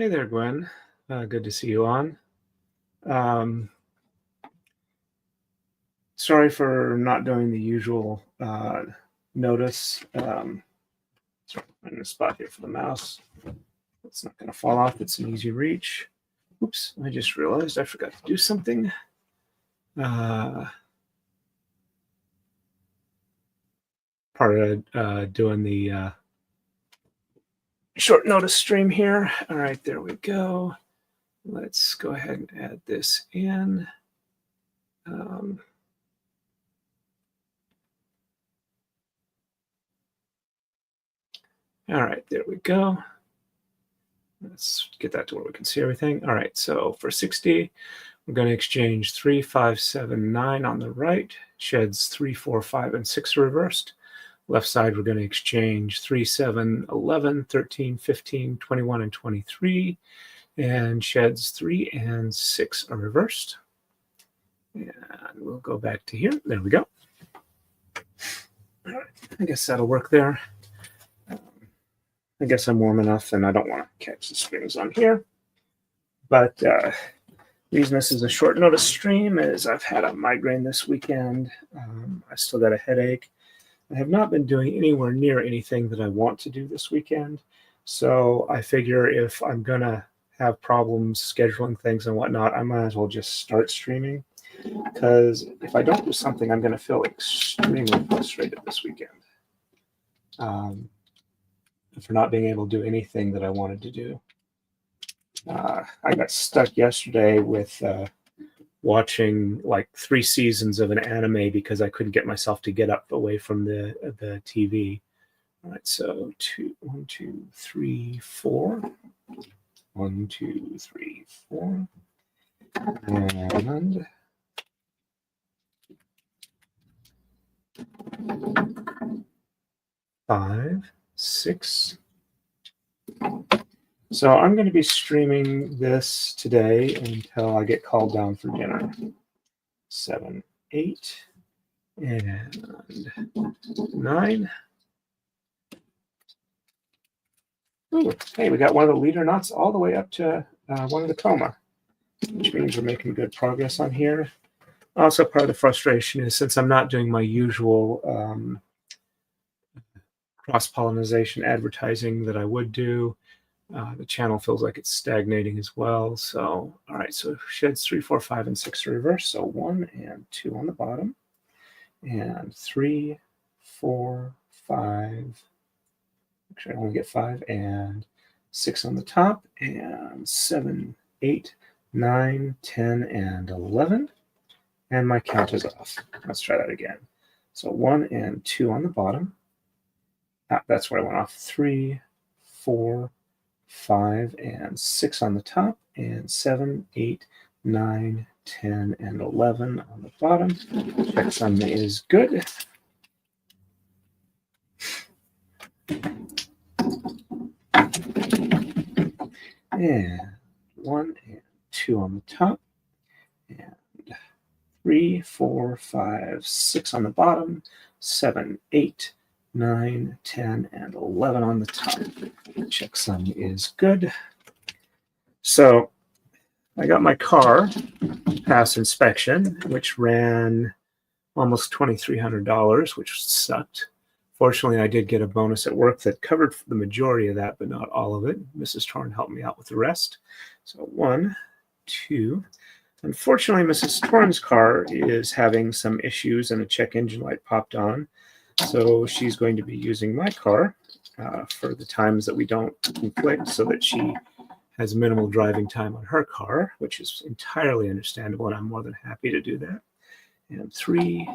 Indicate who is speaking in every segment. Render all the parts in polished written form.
Speaker 1: Hey there, Gwen. Good to see you on. Um, Sorry for not doing the usual notice. Sorry, I'm in a spot here for the mouse. It's not going to fall off. It's an easy reach. Oops, I just realized I forgot to do something. Part of doing the short notice stream here. All right, there we go. Let's go ahead and add this in. All right, there we go. Let's get that to where we can see everything. All right, so for 60, we're going to exchange 3, 5, 7, 9 on the right, sheds 3, 4, 5, and 6 reversed. Left side, we're going to exchange 3, 7, 11, 13, 15, 21, and 23, and sheds 3 and 6 are reversed. And we'll go back to here. There we go. All right, I guess that'll work there. I guess I'm warm enough and I don't want to catch the strings on here. But the reason this is a short notice stream is I've had a migraine this weekend. I still got a headache. I have not been doing anywhere near anything that I want to do this weekend. So I figure if I'm going to have problems scheduling things and whatnot, I might as well just start streaming. Because if I don't do something, I'm going to feel extremely frustrated this weekend. For not being able to do anything that I wanted to do. I got stuck yesterday with watching like 3 seasons of an anime because I couldn't get myself to get up away from the TV. All right, so 1, 2, 3, 4. 1, 2, 3, 4. And 5, 6. So I'm going to be streaming this today until I get called down for dinner. 7, 8, and 9. Ooh, hey, we got one of the leader knots all the way up to one of the coma, which means we're making good progress on here. Also, part of the frustration is since I'm not doing my usual cross-pollination advertising that I would do, the channel feels like it's stagnating as well. So, all right, so sheds 3, 4, 5, and 6 are reversed. So 1 and 2 on the bottom, and 3, 4, 5. Actually, I only get 5 and 6 on the top, and 7, 8, 9, 10, and 11. And my count is off. Let's try that again. So 1 and 2 on the bottom. That's where I went off. 3, 4, 5, and 6 on the top, and 7, 8, 9, 10, and 11 on the bottom. Checksum is good. And 1 and 2 on the top, and 3, 4, 5, 6 on the bottom, 7, 8, 9, 10, and 11 on the top. Checksum is good. So I got my car past inspection, which ran almost $2,300, which sucked. Fortunately, I did get a bonus at work that covered the majority of that, but not all of it. Mrs. Torn helped me out with the rest. So 1, 2. Unfortunately, Mrs. Torn's car is having some issues and a check engine light popped on. So she's going to be using my car for the times that we don't conflict so that she has minimal driving time on her car, which is entirely understandable, and I'm more than happy to do that. And 3,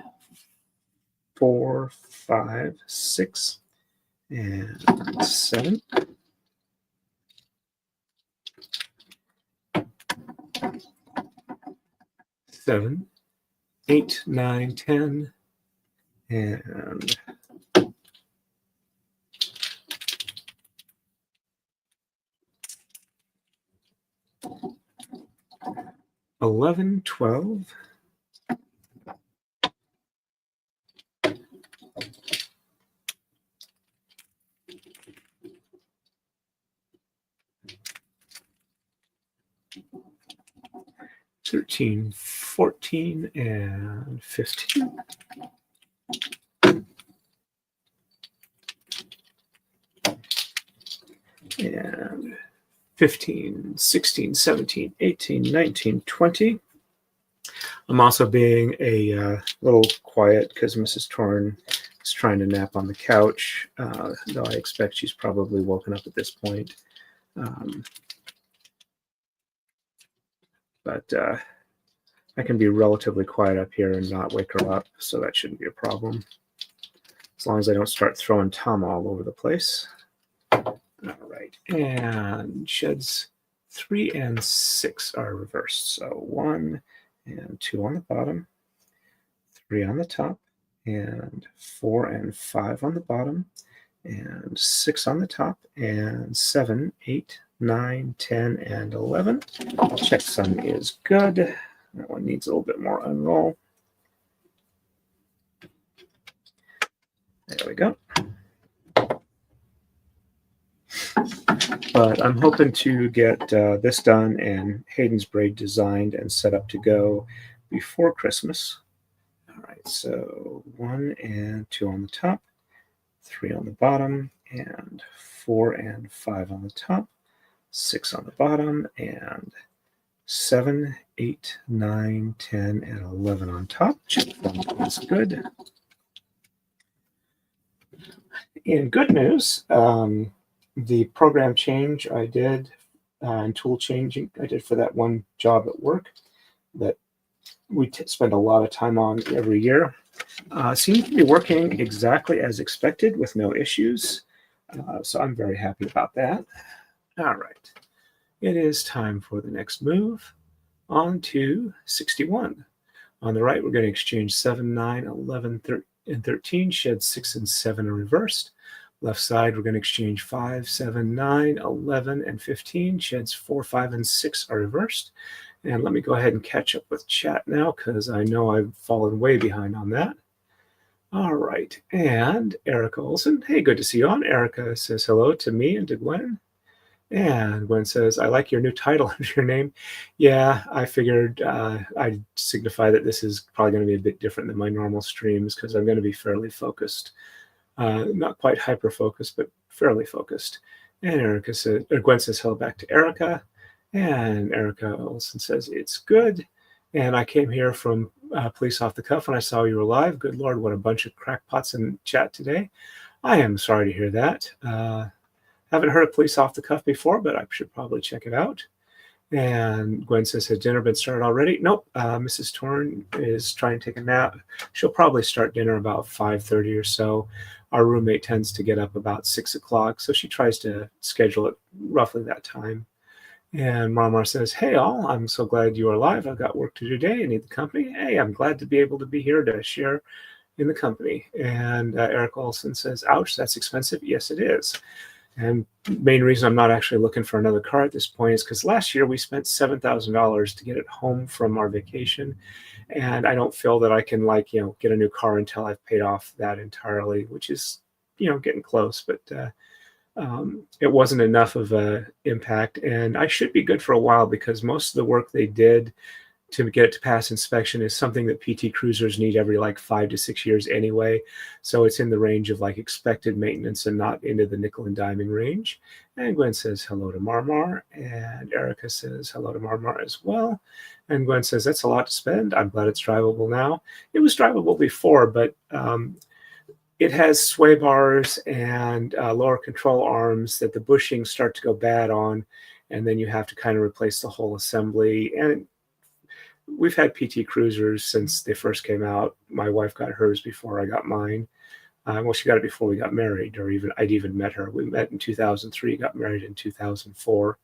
Speaker 1: 4, 5, 6, and 7. Seven, 8, 9, 10, and 11, 12. 13, 14, and 15. And 15, 16, 17, 18, 19, 20. I'm also being a little quiet because Mrs. Torn is trying to nap on the couch, though I expect she's probably woken up at this point. But I can be relatively quiet up here and not wake her up, so that shouldn't be a problem. As long as I don't start throwing Tama all over the place. All right, and sheds 3 and 6 are reversed. So 1 and 2 on the bottom, 3 on the top, and 4 and 5 on the bottom, and 6 on the top, and 7, 8, 9, 10, and 11. Checksum is good. That one needs a little bit more unroll. There we go. But I'm hoping to get this done and Hayden's braid designed and set up to go before Christmas. All right, so 1 and 2 on the top, 3 on the bottom, and 4 and 5 on the top, 6 on the bottom, and 7, 8, 9, 10, and 11 on top. That's good. In good news, the program change I did and tool changing I did for that one job at work that we spend a lot of time on every year seems to be working exactly as expected with no issues. So I'm very happy about that. All right. It is time for the next move. On to 61. On the right, we're going to exchange 7, 9, 11, and 13. Shed 6 and 7 are reversed. Left side, we're going to exchange 5, 7, 9, 11, and 15. Sheds 4, 5, and 6 are reversed. And let me go ahead and catch up with chat now because I know I've fallen way behind on that. All right. And Erica Olson. Hey, good to see you on. Erica says hello to me and to Gwen. And Gwen says, I like your new title under your name. Yeah, I figured I'd signify that this is probably going to be a bit different than my normal streams because I'm going to be fairly focused. Not quite hyper-focused, but fairly focused. And Gwen says hello back to Erica. And Erica Olson says, it's good. And I came here from Police Off the Cuff when I saw you were live. Good Lord, what a bunch of crackpots in chat today. I am sorry to hear that. Haven't heard of Police Off the Cuff before, but I should probably check it out. And Gwen says, has dinner been started already? Nope. Mrs. Torn is trying to take a nap. She'll probably start dinner about 5:30 or so. Our roommate tends to get up about 6 o'clock, so she tries to schedule it roughly that time. And Marmar says, hey, all, I'm so glad you are alive. I've got work to do today. I need the company. Hey, I'm glad to be able to be here to share in the company. And Eric Olson says, ouch, that's expensive. Yes, it is. And the main reason I'm not actually looking for another car at this point is because last year we spent $7,000 to get it home from our vacation. And I don't feel that I can get a new car until I've paid off that entirely, which is, getting close. But it wasn't enough of an impact. And I should be good for a while because most of the work they did to get it to pass inspection is something that PT Cruisers need every 5 to 6 years anyway. So it's in the range of expected maintenance and not into the nickel and diming range. And Gwen says hello to Marmar. And Erica says hello to Marmar as well. And Gwen says, that's a lot to spend. I'm glad it's drivable now. It was drivable before, but it has sway bars and lower control arms that the bushings start to go bad on. And then you have to kind of replace the whole assembly. And we've had PT Cruisers since they first came out. My wife got hers before I got mine. Well, she got it before we got married, or I'd even met her. We met in 2003, got married in 2004.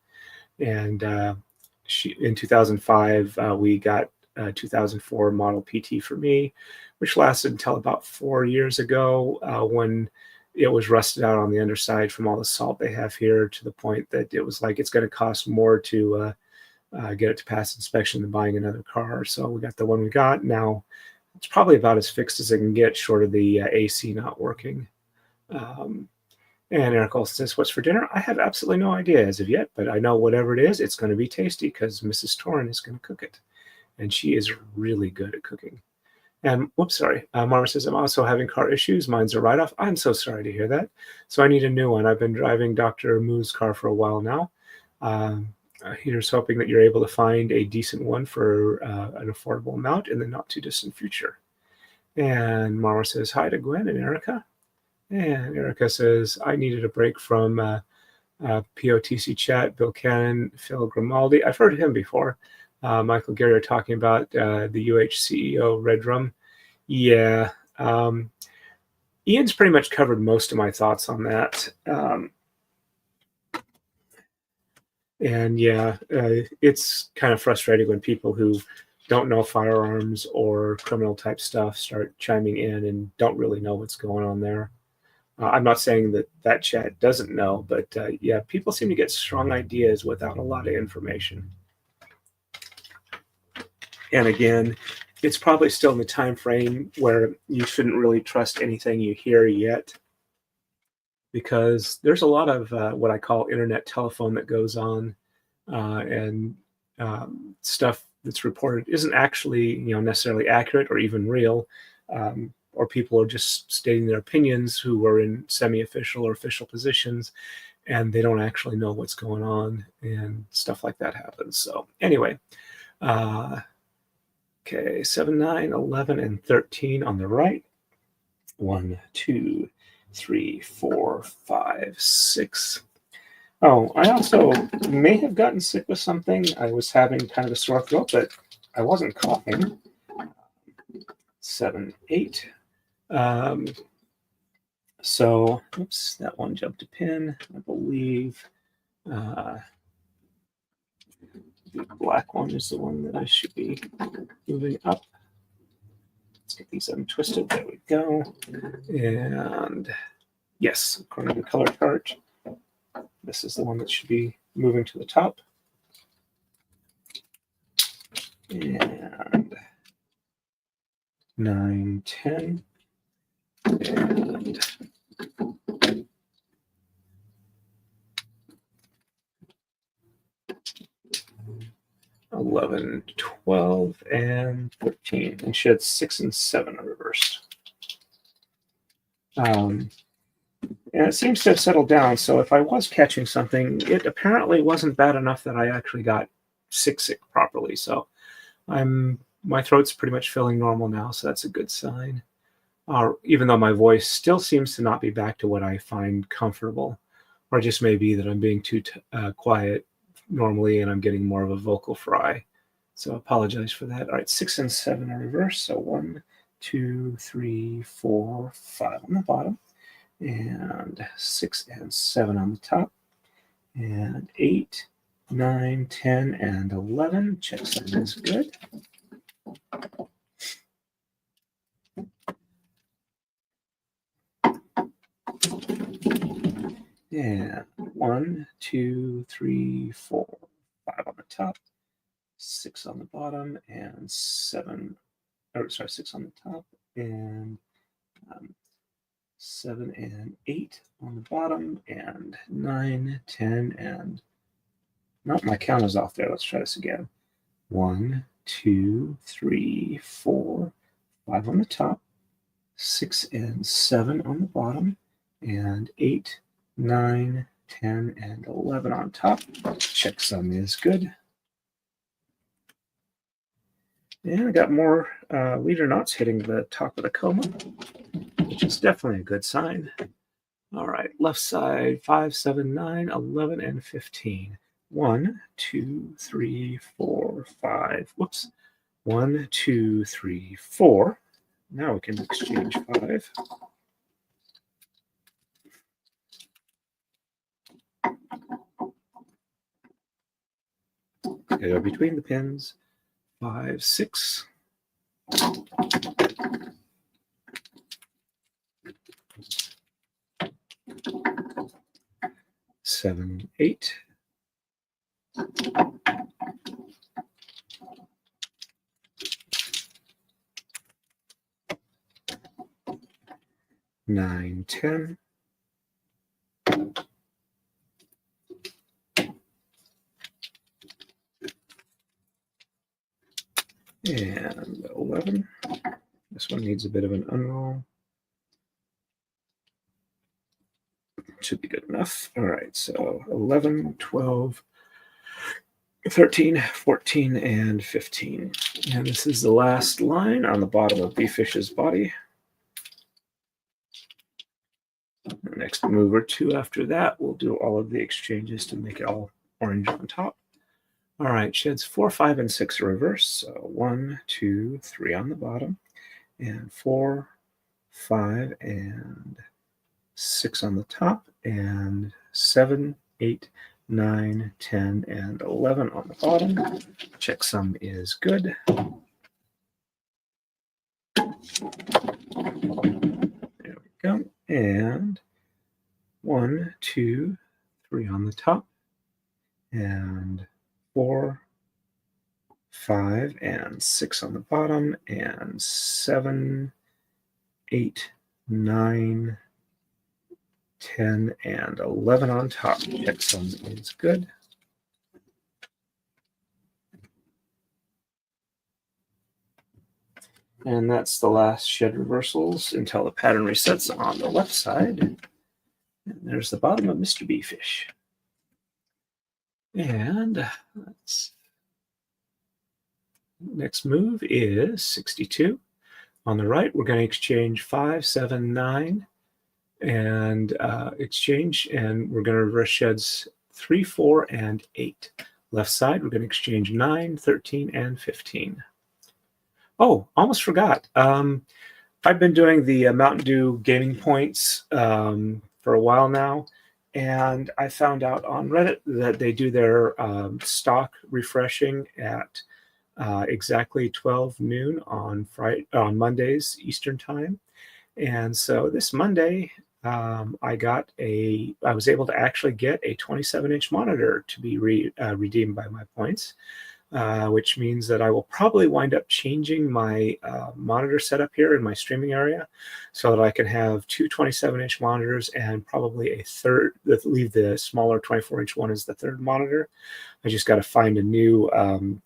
Speaker 1: And in 2005, we got 2004 model PT for me, which lasted until about 4 years ago when it was rusted out on the underside from all the salt they have here, to the point that it was it's going to cost more to get it to pass inspection than buying another car. So we got the one we got. Now it's probably about as fixed as it can get, short of the AC not working. And Eric Olson says, what's for dinner? I have absolutely no idea as of yet, but I know whatever it is, it's going to be tasty because Mrs. Torn is going to cook it. and she is really good at cooking. And whoops, sorry. Mama says, I'm also having car issues. Mine's a write-off. I'm so sorry to hear that. So I need a new one. I've been driving Dr. Moo's car for a while now. Here's hoping that you're able to find a decent one for an affordable amount in the not too distant future. And Mara says, hi to Gwen and Erica. And Erica says, I needed a break from POTC chat, Bill Cannon, Phil Grimaldi. I've heard him before. Michael Gary are talking about the UH CEO, Red Drum. Yeah. Ian's pretty much covered most of my thoughts on that. And yeah, it's kind of frustrating when people who don't know firearms or criminal type stuff start chiming in and don't really know what's going on there. I'm not saying that that chat doesn't know, but yeah, people seem to get strong ideas without a lot of information. And again, it's probably still in the time frame where you shouldn't really trust anything you hear yet, because there's a lot of what I call internet telephone that goes on, and stuff that's reported isn't actually necessarily accurate or even real, or people are just stating their opinions who are in semi-official or official positions, and they don't actually know what's going on, and stuff like that happens. So anyway, okay, 7, 9, 11, and 13 on the right. 1, 2, 3, 4, 5, 6. Oh, I also may have gotten sick with something. I was having kind of a sore throat, but I wasn't coughing. 7, 8. So, oops, that one jumped a pin, I believe. The black one is the one that I should be moving up. Let's get these untwisted. There we go. And yes, according to the color chart, this is the one that should be moving to the top. And 9, 10. And 11, 12, and 13. And she had 6 and 7 reversed. And it seems to have settled down. So if I was catching something, it apparently wasn't bad enough that I actually got sick properly. So my throat's pretty much feeling normal now. So that's a good sign. Even though my voice still seems to not be back to what I find comfortable, or just maybe that I'm being too quiet normally and I'm getting more of a vocal fry. So I apologize for that. All right, 6 and 7 are reversed. So 1, 2, 3, 4, 5 on the bottom, and 6 and 7 on the top, and 8, 9, 10, and 11. Check sign is good. And 1, 2, 3, 4, 5 on the top, 6 on the bottom, and 7. Oh, sorry, 6 on the top, and 7 and 8 on the bottom, and 9, 10, and no, my count is off there. Let's try this again. 1, 2, 3, 4, 5 on the top, 6 and 7 on the bottom, and 8, 9, 10, and 11 on top. Checksum is good. And I got more leader knots hitting the top of the coma, which is definitely a good sign. All right, left side, 5, 7, 9, 11, and 15. 1, 2, 3, 4, 5. Whoops. 1, 2, 3, 4. Now we can exchange 5. Okay, go between the pins. 5, 6. 7, 8. 9, 10. And 11. This one needs a bit of an unroll. Should be good enough. All right, so 11, 12, 13, 14, and 15. And this is the last line on the bottom of B-Fish's body. The next move or two after that, we'll do all of the exchanges to make it all orange on top. All right, sheds 4, 5, and 6 are reverse. So 1, 2, 3 on the bottom, and 4, 5, and 6 on the top, and 7, 8, 9, 10, and 11 on the bottom. Checksum is good. There we go. And 1, 2, 3 on the top, and 4, 5, and 6 on the bottom, and 7, 8, 9, 10, and 11 on top. Checksum is good. And that's the last shed reversals until the pattern resets on the left side. And there's the bottom of Mr. B-Fish. And next move is 62. On the right, we're going to exchange 5, 7, 9, and exchange, and we're going to reverse sheds 3, 4, and 8. Left side, we're going to exchange 9, 13, and 15. Oh, almost forgot. I've been doing the Mountain Dew gaming points for a while now, and I found out on Reddit that they do their stock refreshing at exactly 12 noon on Mondays Eastern time. And so this Monday, I was able to actually get a 27-inch monitor to be redeemed by my points. Which means that I will probably wind up changing my monitor setup here in my streaming area so that I can have 2 27-inch monitors and probably a third, leave the smaller 24-inch one as the third monitor. I just got to find a new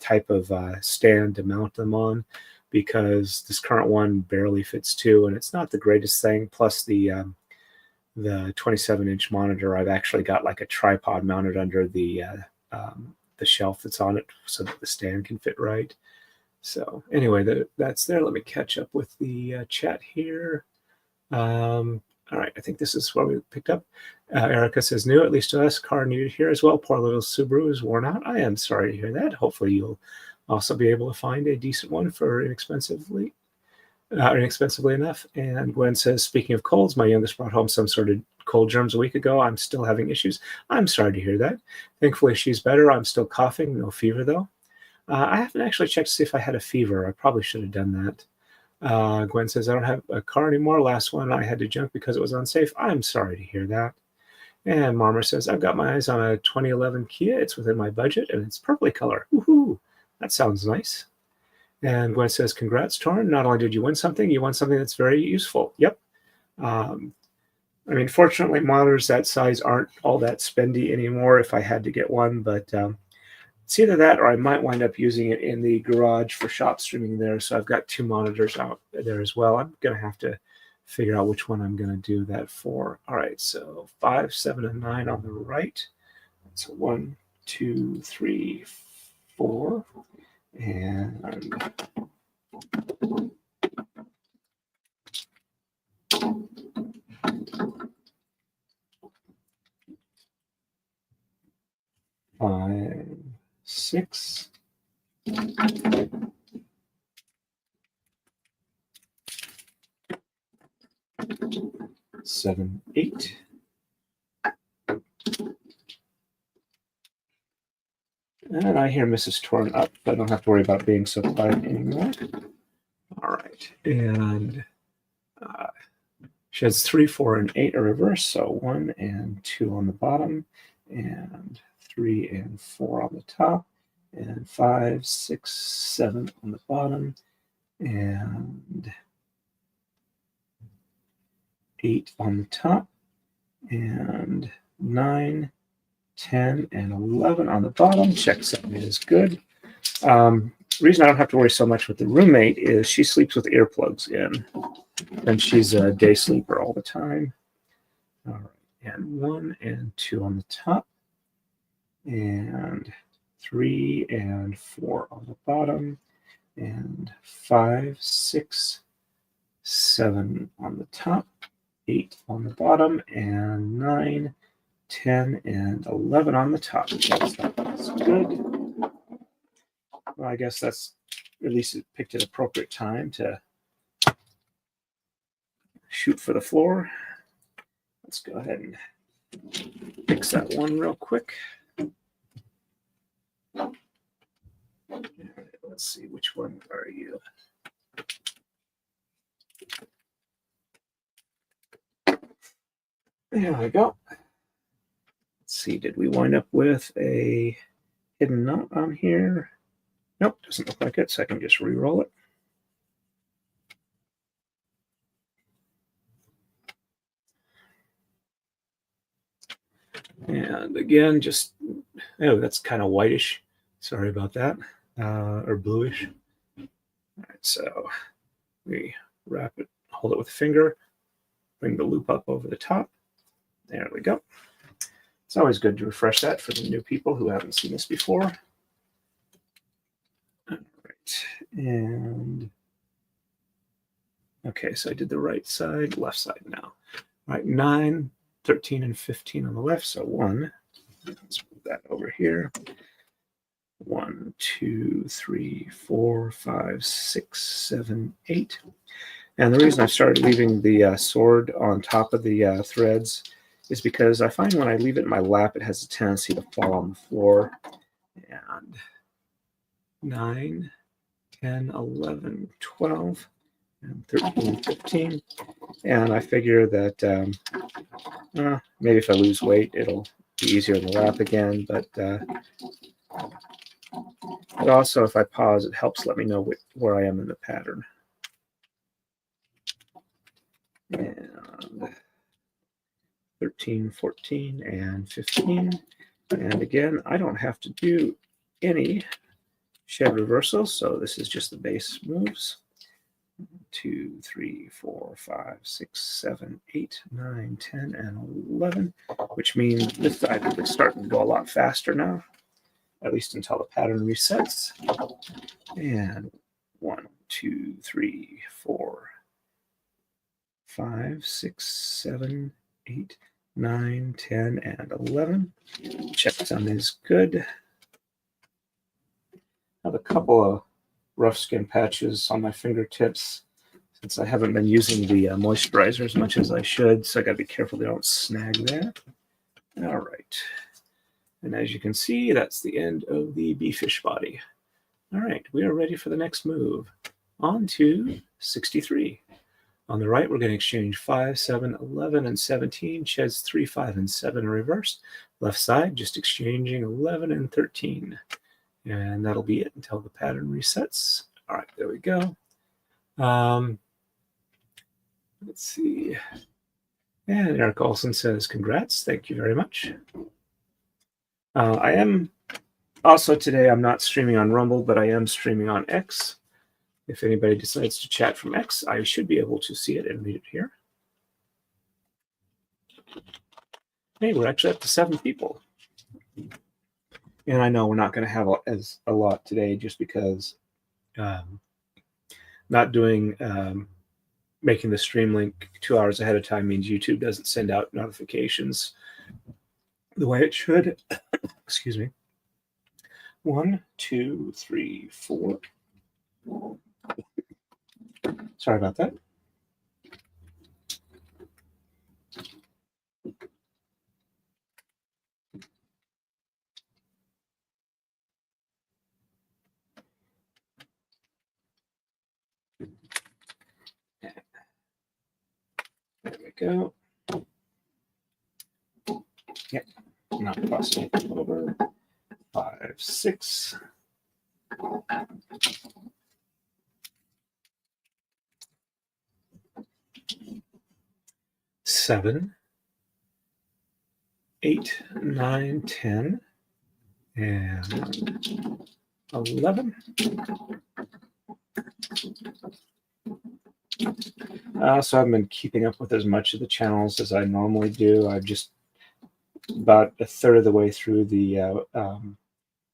Speaker 1: type of stand to mount them on because this current one barely fits 2, and it's not the greatest thing. Plus the 27-inch monitor, I've actually got like a tripod mounted under the shelf that's on it so that the stand can fit right. So anyway, that's there. Let me catch up with the chat here. All right, I think this is what we picked up. Erica says, new, at least to us, car needed here as well. Poor little Subaru is worn out. I am sorry to hear that. Hopefully you'll also be able to find a decent one for inexpensively enough. And Gwen says, speaking of colds, my youngest brought home some sort of cold germs a week ago. I'm still having issues. I'm sorry to hear that. Thankfully, she's better. I'm still coughing. No fever, though. I haven't actually checked to see if I had a fever. I probably should have done that. Gwen says, I don't have a car anymore. Last one I had to junk because it was unsafe. I'm sorry to hear that. And Marmer says, I've got my eyes on a 2011 Kia. It's within my budget, and it's purpley color. Woohoo! That sounds nice. And Gwen says, congrats, Torn. Not only did you win something, you won something that's very useful. Yep. I mean, fortunately, monitors that size aren't all that spendy anymore if I had to get one, but it's either that or I might wind up using it in the garage for shop streaming there. So I've got 2 monitors out there as well. I'm going to have to figure out which one I'm going to do that for. All right, so 5, 7, and 9 on the right. So 1, 2, 3, 4, and 5, 6, 7, 8, and I hear Mrs. Torn up. I don't have to worry about being so quiet anymore. All right, and sheds 3, 4, and 8 are reversed, so 1 and 2 on the bottom, and 3 and 4 on the top, and 5, 6, 7 on the bottom, and 8 on the top, and 9, 10, and 11 on the bottom. Checksum is good. reason I don't have to worry so much with the roommate is she sleeps with earplugs in, and she's a day sleeper all the time. All right, and 1 and 2 on the top, and 3 and 4 on the bottom, and 5, 6, 7 on the top, 8 on the bottom, and 9, 10, and 11 on the top. That's good. Well, I guess that's, at least it picked an appropriate time to shoot for the floor. Let's go ahead and fix that one real quick. All right, let's see, which one are you? There we go. Let's see, did we wind up with a hidden knot on here? Nope, doesn't look like it, so I can just re-roll it. And again, just, oh, that's kind of whitish. Sorry about that, or bluish. All right, so we wrap it, hold it with a finger, bring the loop up over the top. There we go. It's always good to refresh that for the new people who haven't seen this before. All right, and okay, so I did the right side, left side now. All right, 9, 13, and 15 on the left, so 1. Let's move that over here. 1, 2, 3, 4, 5, 6, 7, 8. And the reason I started leaving the sword on top of the threads is because I find when I leave it in my lap, it has a tendency to fall on the floor. And 9, 10, 11, 12, and 13, 15. And I figure that maybe if I lose weight, it'll be easier in the lap again. But also, if I pause, it helps let me know where I am in the pattern. And 13, 14, and 15. And again, I don't have to do any shed reversals, so this is just the base moves. 2, 3, 4, 5, 6, 7, 8, 9, 10, and 11, which means this I think it's starting to go a lot faster now, at least until the pattern resets. And 1, 2, 3, 4, 5, 6, 7, 8, 9, 10, and 11. Checksum is good. I have a couple of rough skin patches on my fingertips since I haven't been using the moisturizer as much as I should, so I got to be careful they don't snag there. All right. And as you can see, that's the end of the bee-fish body. All right, we are ready for the next move. On to 63. On the right, we're going to exchange 5, 7, 11, and 17. Sheds 3, 5, and 7 are reversed. Left side, just exchanging 11 and 13. And that'll be it until the pattern resets. All right, there we go. Let's see. And Eric Olson says, congrats. Thank you very much. I am also today, I'm not streaming on Rumble, but I am streaming on X. If anybody decides to chat from X, I should be able to see it and read it here. Hey, we're actually up to 7 people. And I know we're not going to have a lot today just because not doing making the stream link 2 hours ahead of time means YouTube doesn't send out notifications the way it should. Excuse me. 1, 2, 3, 4. Sorry about that. There we go. Yep, not crossing over. 5, 6. 7, 8, 9, 10, and 11. So I've been keeping up with as much of the channels as I normally do. I'm just about a third of the way through the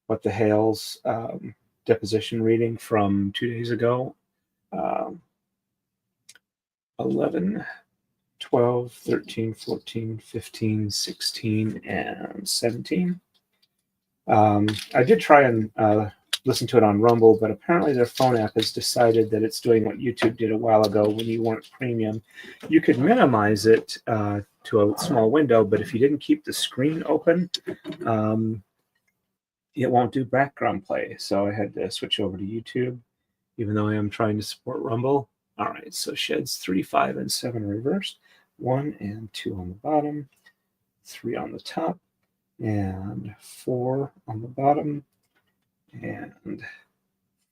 Speaker 1: What the Hales deposition reading from 2 days ago. 11, 12, 13, 14, 15, 16, and 17. I did try and listen to it on Rumble, but apparently their phone app has decided that it's doing what YouTube did a while ago when you weren't premium. You could minimize it to a small window, but if you didn't keep the screen open, it won't do background play. So I had to switch over to YouTube, even though I am trying to support Rumble. All right, so sheds 3, 5, and 7 reversed. 1 and 2 on the bottom, 3 on the top, and 4 on the bottom, and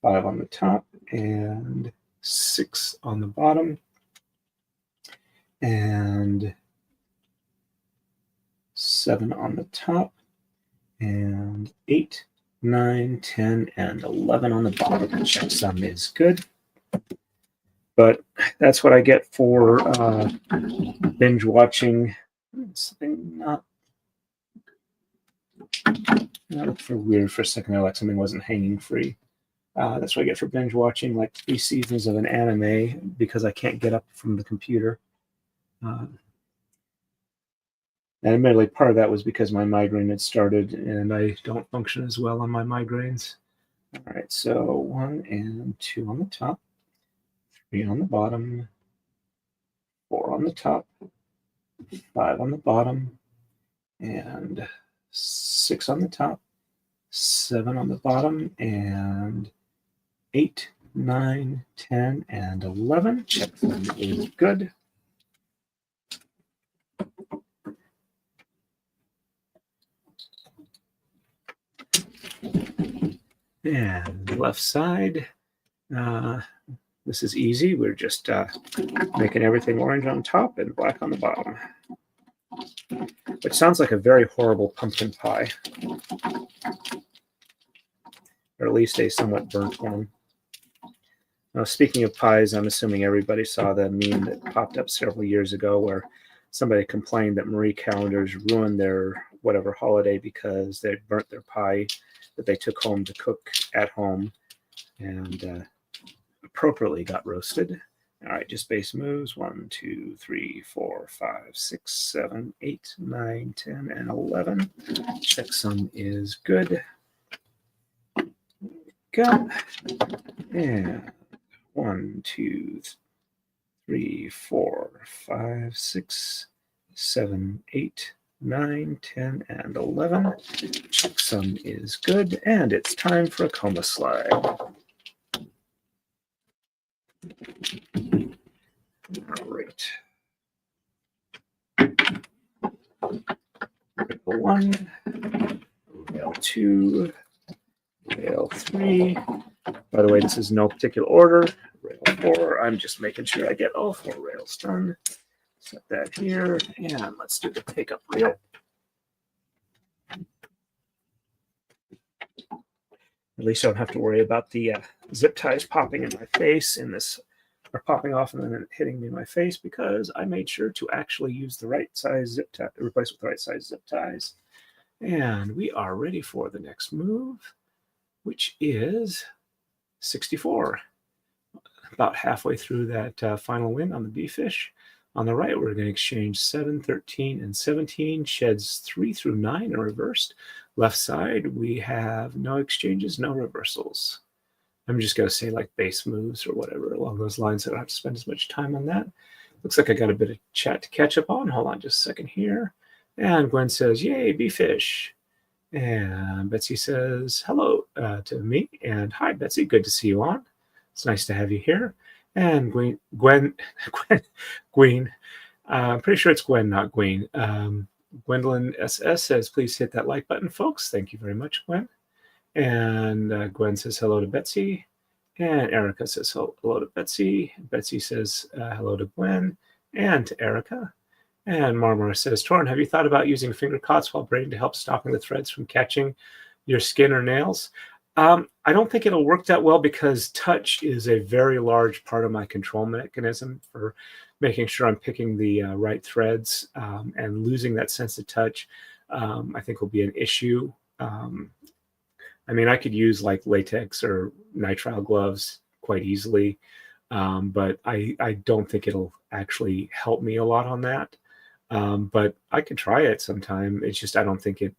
Speaker 1: 5 on the top, and 6 on the bottom, and 7 on the top, and 8, 9, 10, and 11 on the bottom. Checksum is good. But that's what I get for binge watching. Something not for weird for a second. Like something wasn't hanging free. That's what I get for binge watching like 3 seasons of an anime because I can't get up from the computer. And admittedly, part of that was because my migraine had started and I don't function as well on my migraines. All right, so 1 and 2 on the top, 3 on the bottom, 4 on the top, 5 on the bottom, and 6 on the top, 7 on the bottom, and 8, 9, 10, and 11. Checksum is good. And the left side, this is easy. We're just making everything orange on top and black on the bottom. Which sounds like a very horrible pumpkin pie. Or at least a somewhat burnt one. Now, speaking of pies, I'm assuming everybody saw the meme that popped up several years ago where somebody complained that Marie calendars ruined their whatever holiday because they burnt their pie that they took home to cook at home and appropriately got roasted. All right, just base moves 1, 2, 3, 4, 5, 6, 7, 8, 9, 10, and 11. Checksum is good. Go. And 1, 2, 3, 4, 5, 6, 7, 8, 9, 10, and 11. Checksum is good, and it's time for a coma slide. All right. Rail 1, rail 2, rail 3. By the way, this is no particular order. Rail 4. I'm just making sure I get all 4 rails done. Set that here, and let's do the take-up rail. At least I don't have to worry about the zip ties popping in my face in this, or popping off and then hitting me in my face because I made sure to actually use the right size zip tie, replace with the right size zip ties. And we are ready for the next move, which is 64. About halfway through that final win on the B-fish. On the right, we're going to exchange 7, 13, and 17. Sheds 3 through 9 are reversed. Left side, we have no exchanges, no reversals. I'm just going to say like base moves or whatever along those lines. I don't have to spend as much time on that. Looks like I got a bit of chat to catch up on. Hold on just a second here. And Gwen says, yay, B-fish. And Betsy says hello to me. And hi, Betsy. Good to see you on. It's nice to have you here. And Gwen, I'm pretty sure it's Gwen, not Gwen. Gwendolyn SS says, please hit that like button, folks. Thank you very much, Gwen. And Gwen says hello to Betsy. And Erica says hello to Betsy. Betsy says hello to Gwen and to Erica. And Marmara says, Torn, have you thought about using finger cots while braiding to help stopping the threads from catching your skin or nails? I don't think it'll work that well because touch is a very large part of my control mechanism for making sure I'm picking the right threads, and losing that sense of touch, I think will be an issue. I mean, I could use like latex or nitrile gloves quite easily, but I don't think it'll actually help me a lot on that. But I could try it sometime. It's just I don't think it,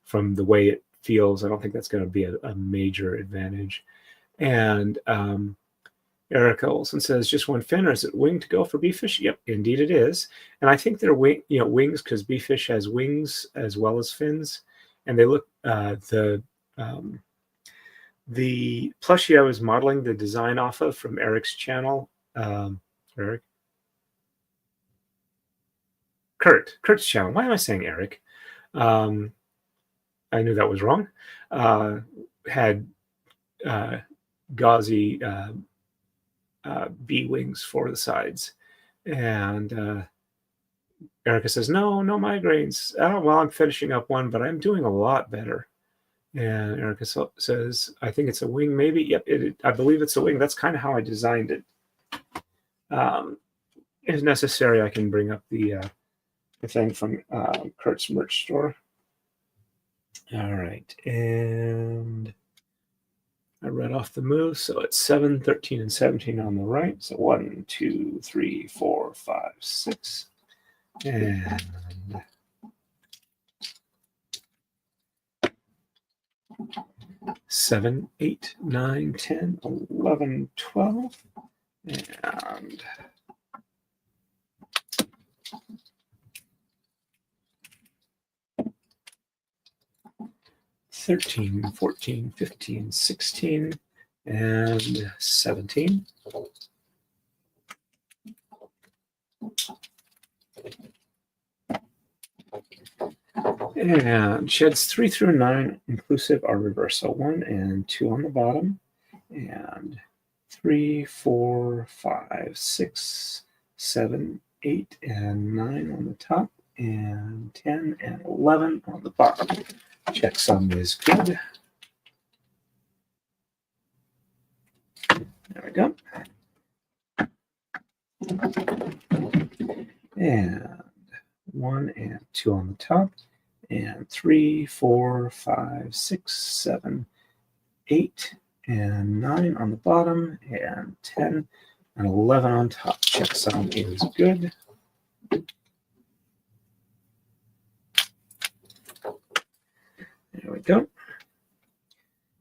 Speaker 1: from the way it feels, I don't think that's going to be a major advantage. And Erica Olson says, just one fin, or is it wing to go for beefish? Yep, indeed it is. And I think they're wings because beefish has wings as well as fins, and they look the plushie I was modeling the design off of from Eric's channel. Kurt's channel. Why am I saying Eric? I knew that was wrong. Had gauzy bee wings for the sides. And Erica says, no migraines. Oh, well, I'm finishing up one, but I'm doing a lot better. And Erica says, I think it's a wing, maybe. Yep, I believe it's a wing. That's kind of how I designed it. If necessary, I can bring up the thing from Kurt's merch store. All right, and I read off the moves, so it's 7, 13, and 17 on the right. So 1, 2, 3, 4, 5, 6, and 7, 8, 9, 10, 11, 12, and 13, 14, 15, 16, and 17. And sheds 3 through 9 inclusive are reversed. So 1 and 2 on the bottom, and 3, 4, 5, 6, 7, 8, and 9 on the top, and 10 and 11 on the bottom. Checksum is good. There we go. And 1 and 2 on the top, and 3, 4, 5, 6, 7, 8, and 9 on the bottom, and 10 and 11 on top. Checksum is good. There we go.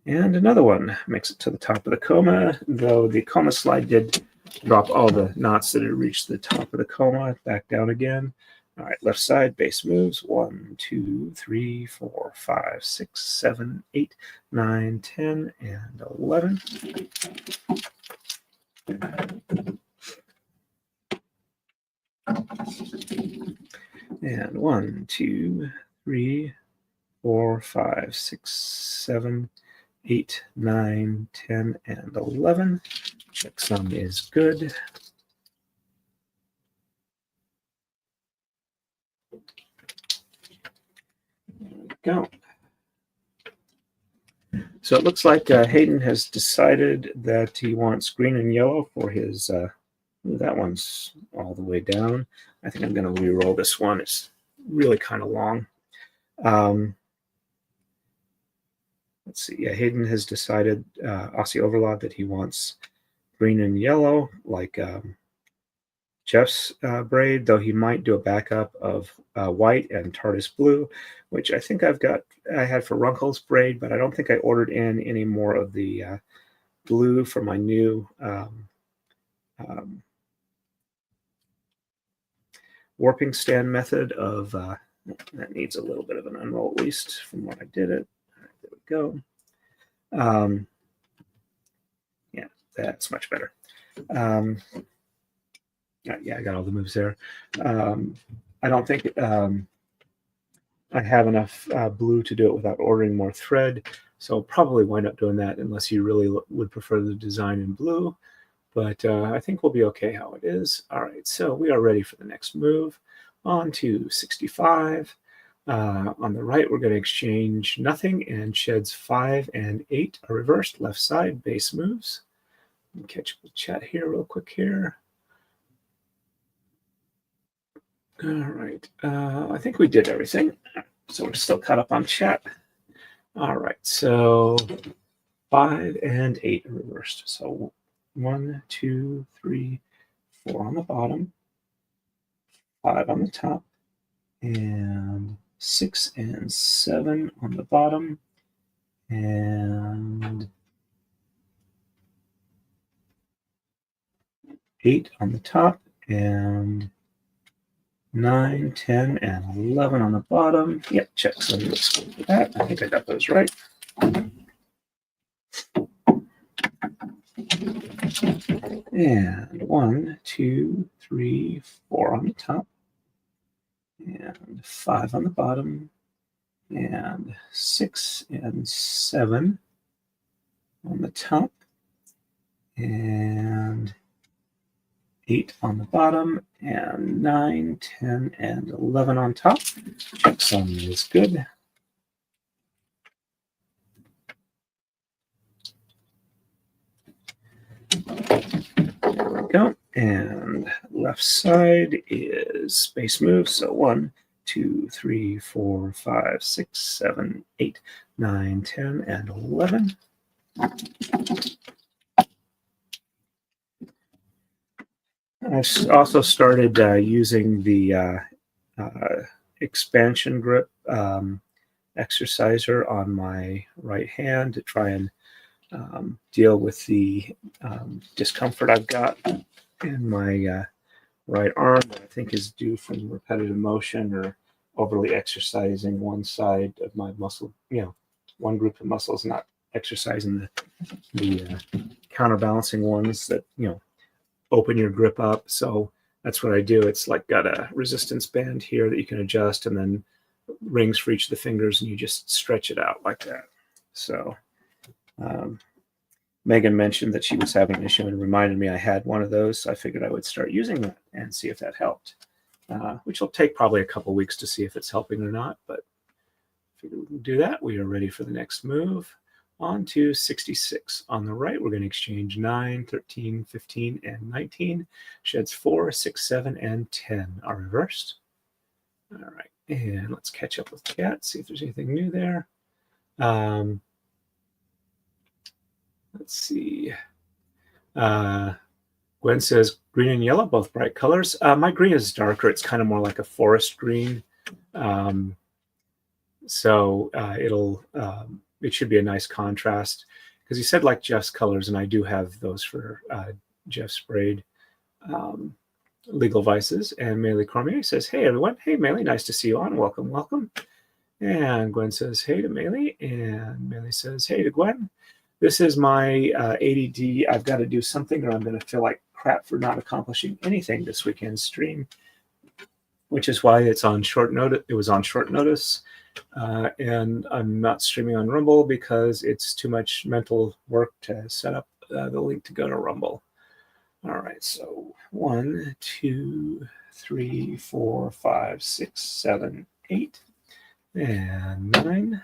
Speaker 1: And another one makes it to the top of the coma, though the coma slide did drop all the knots that had reached the top of the coma back down again. All right, left side, base moves. 1, 2, 3, 4, 5, 6, 7, 8, 9, 10, and 11. And 1, 2, 3, 4, 5, 6, 7, 8, 9, 10, and 11. Checksum is good. There we go. So it looks like Hayden has decided that he wants green and yellow for his, that one's all the way down. I think I'm going to re-roll this one. It's really kind of long. Let's see. Yeah, Hayden has decided, Aussie Overlord, that he wants green and yellow, like Jeff's braid, though he might do a backup of white and TARDIS blue, which I think I had for Runkle's braid, but I don't think I ordered in any more of the blue for my new warping stand method of, that needs a little bit of an unroll, at least from what I did it. All right, there we go. Yeah, that's much better. Yeah, I got all the moves there. I don't think I have enough blue to do it without ordering more thread, so I'll probably wind up doing that unless you really would prefer the design in blue. But I think we'll be okay how it is. All right, so we are ready for the next move. On to 65. On the right, we're going to exchange nothing, and sheds 5 and 8 are reversed. Left side, base moves. Let me catch up the chat here real quick here. All right. I think we did everything. So we're still caught up on chat. All right. So 5 and 8 are reversed. So 1, 2, 3, 4 on the bottom, 5 on the top, and 6 and 7 on the bottom, and 8 on the top, and 9, 10, and 11 on the bottom. Yep, check some of for that. I think I got those right. And 1, 2, 3, 4 on the top, and 5 on the bottom, and 6 and 7 on the top, and 8 on the bottom, and 9, 10, and 11 on top. Checksum is good. There we go. And left side is space move. So 1, 2, 3, 4, 5, 6, 7, 8, 9, 10, and 11. I also started using the expansion grip exerciser on my right hand to try and deal with the discomfort I've got in my right arm that I think is due from repetitive motion or overly exercising one side of my muscle, one group of muscles, not exercising the counterbalancing ones that, open your grip up. So that's what I do. It's like got a resistance band here that you can adjust, and then rings for each of the fingers, and you just stretch it out like that. So Megan mentioned that she was having an issue and reminded me I had one of those. So I figured I would start using that and see if that helped, which will take probably a couple weeks to see if it's helping or not. But I figured we can do that. We are ready for the next move. On to 66. On the right, we're going to exchange 9, 13, 15, and 19. Sheds 4, 6, 7, and 10 are reversed. All right, and let's catch up with Kat, see if there's anything new there. Let's see. Gwen says green and yellow, both bright colors. My green is darker. It's kind of more like a forest green. So it should be a nice contrast, because he said like Jeff's colors, and I do have those for Jeff's braid legal vices. And Meili Cormier says, hey everyone, hey Meili, nice to see you on, welcome. And Gwen says hey to Meili, and Meili says hey to Gwen. This is my ADD. I've got to do something or I'm going to feel like crap for not accomplishing anything this weekend's stream, which is why it's on short notice. It was on short notice. And I'm not streaming on Rumble because it's too much mental work to set up the link to go to Rumble. All right, so 1, 2, 3, 4, 5, 6, 7, 8, and 9.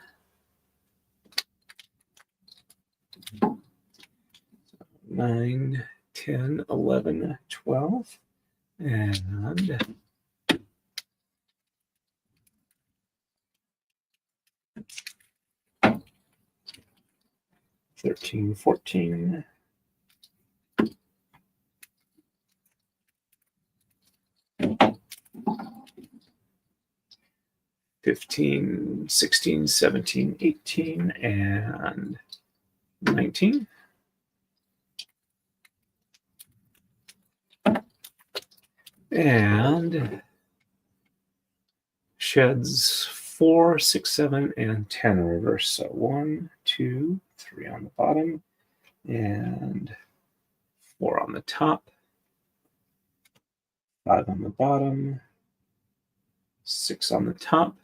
Speaker 1: 9, 10, 11, 12, and 13, 14, 15, 16, 17, 18, and 19. And sheds 4, 6, 7, and 10 reverse. So 1, 2, 3 on the bottom, and 4 on the top, 5 on the bottom, 6 on the top,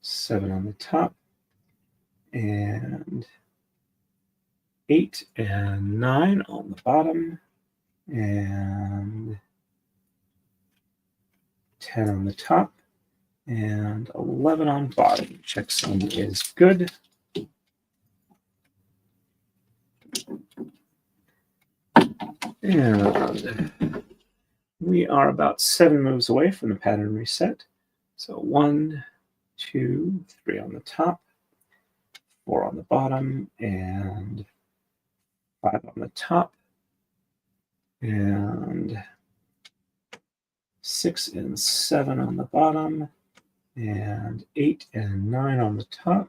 Speaker 1: 7 on the top, and 8 and 9 on the bottom, and 10 on the top, and 11 on bottom. Checksum is good. And we are about 7 moves away from the pattern reset. So 1, 2, 3 on the top, 4 on the bottom, and 5 on the top, and 6 and 7 on the bottom, and 8 and 9 on the top,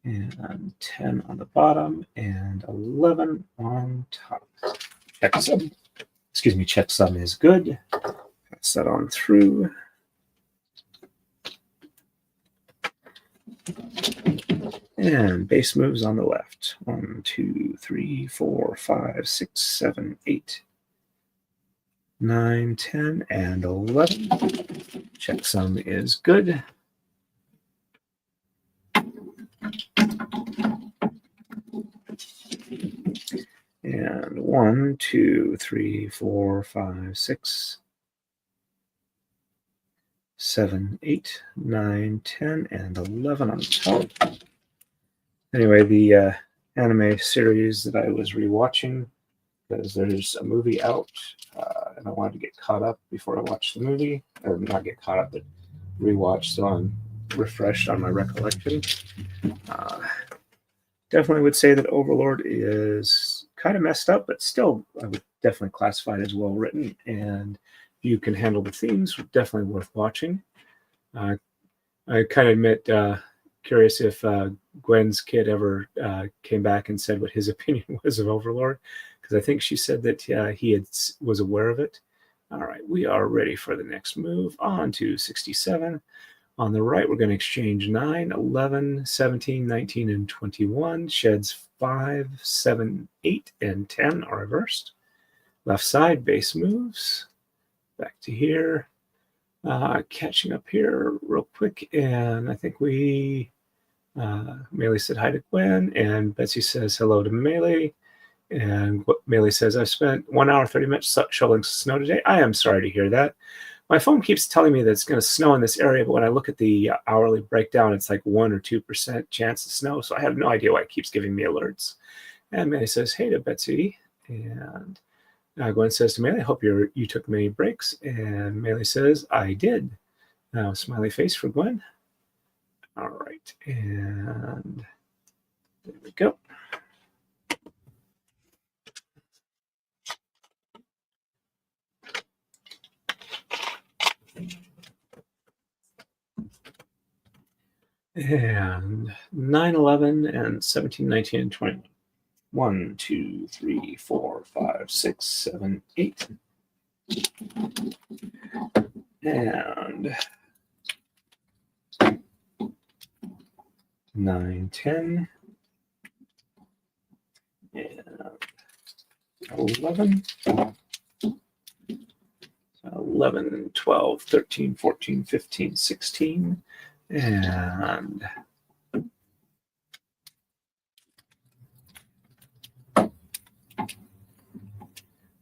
Speaker 1: and 10 on the bottom, and 11 on top. Checksum, checksum is good. Pass that on through. And base moves on the left. 1, 2, 3, 4, 5, 6, 7, 8, 9, 10, and 11. Checksum is good. And 1, 2, 3, 4, 5, 6, 7, 8, 9, 10, and 11 on the top. Anyway, the anime series that I was rewatching, because there's a movie out, and I wanted to get caught up before I watched the movie, or not get caught up, but rewatch, so I'm refreshed on my recollection. Definitely would say that Overlord is kind of messed up, but still I would definitely classify it as well written, and if you can handle the themes, definitely worth watching. I kind of admit, curious if Gwen's kid ever came back and said what his opinion was of Overlord, because I think she said that he was aware of it. All right, we are ready for the next move. On to 67. On the right, we're going to exchange 9, 11, 17, 19, and 21. Sheds 5, 7, 8, and 10 are reversed. Left side, base moves. Back to here. Catching up here real quick, and I think Melee said hi to Gwen, and Betsy says hello to Melee, and Melee says, I've spent 1 hour, 30 minutes shoveling snow today. I am sorry to hear that. My phone keeps telling me that it's going to snow in this area, but when I look at the hourly breakdown, it's like 1 or 2% chance of snow, so I have no idea why it keeps giving me alerts. And Melee says, hey to Betsy, and Gwen says to Melee, I hope you took many breaks, and Melee says, I did. Now, smiley face for Gwen. All right, and there we go. And 9, 11, and 17, 19, and 21. 1, 2, 3, 4, 5, 6, 7, 8. And 9, 10. And 11. 11, 12, 13, 14, 15, 16. And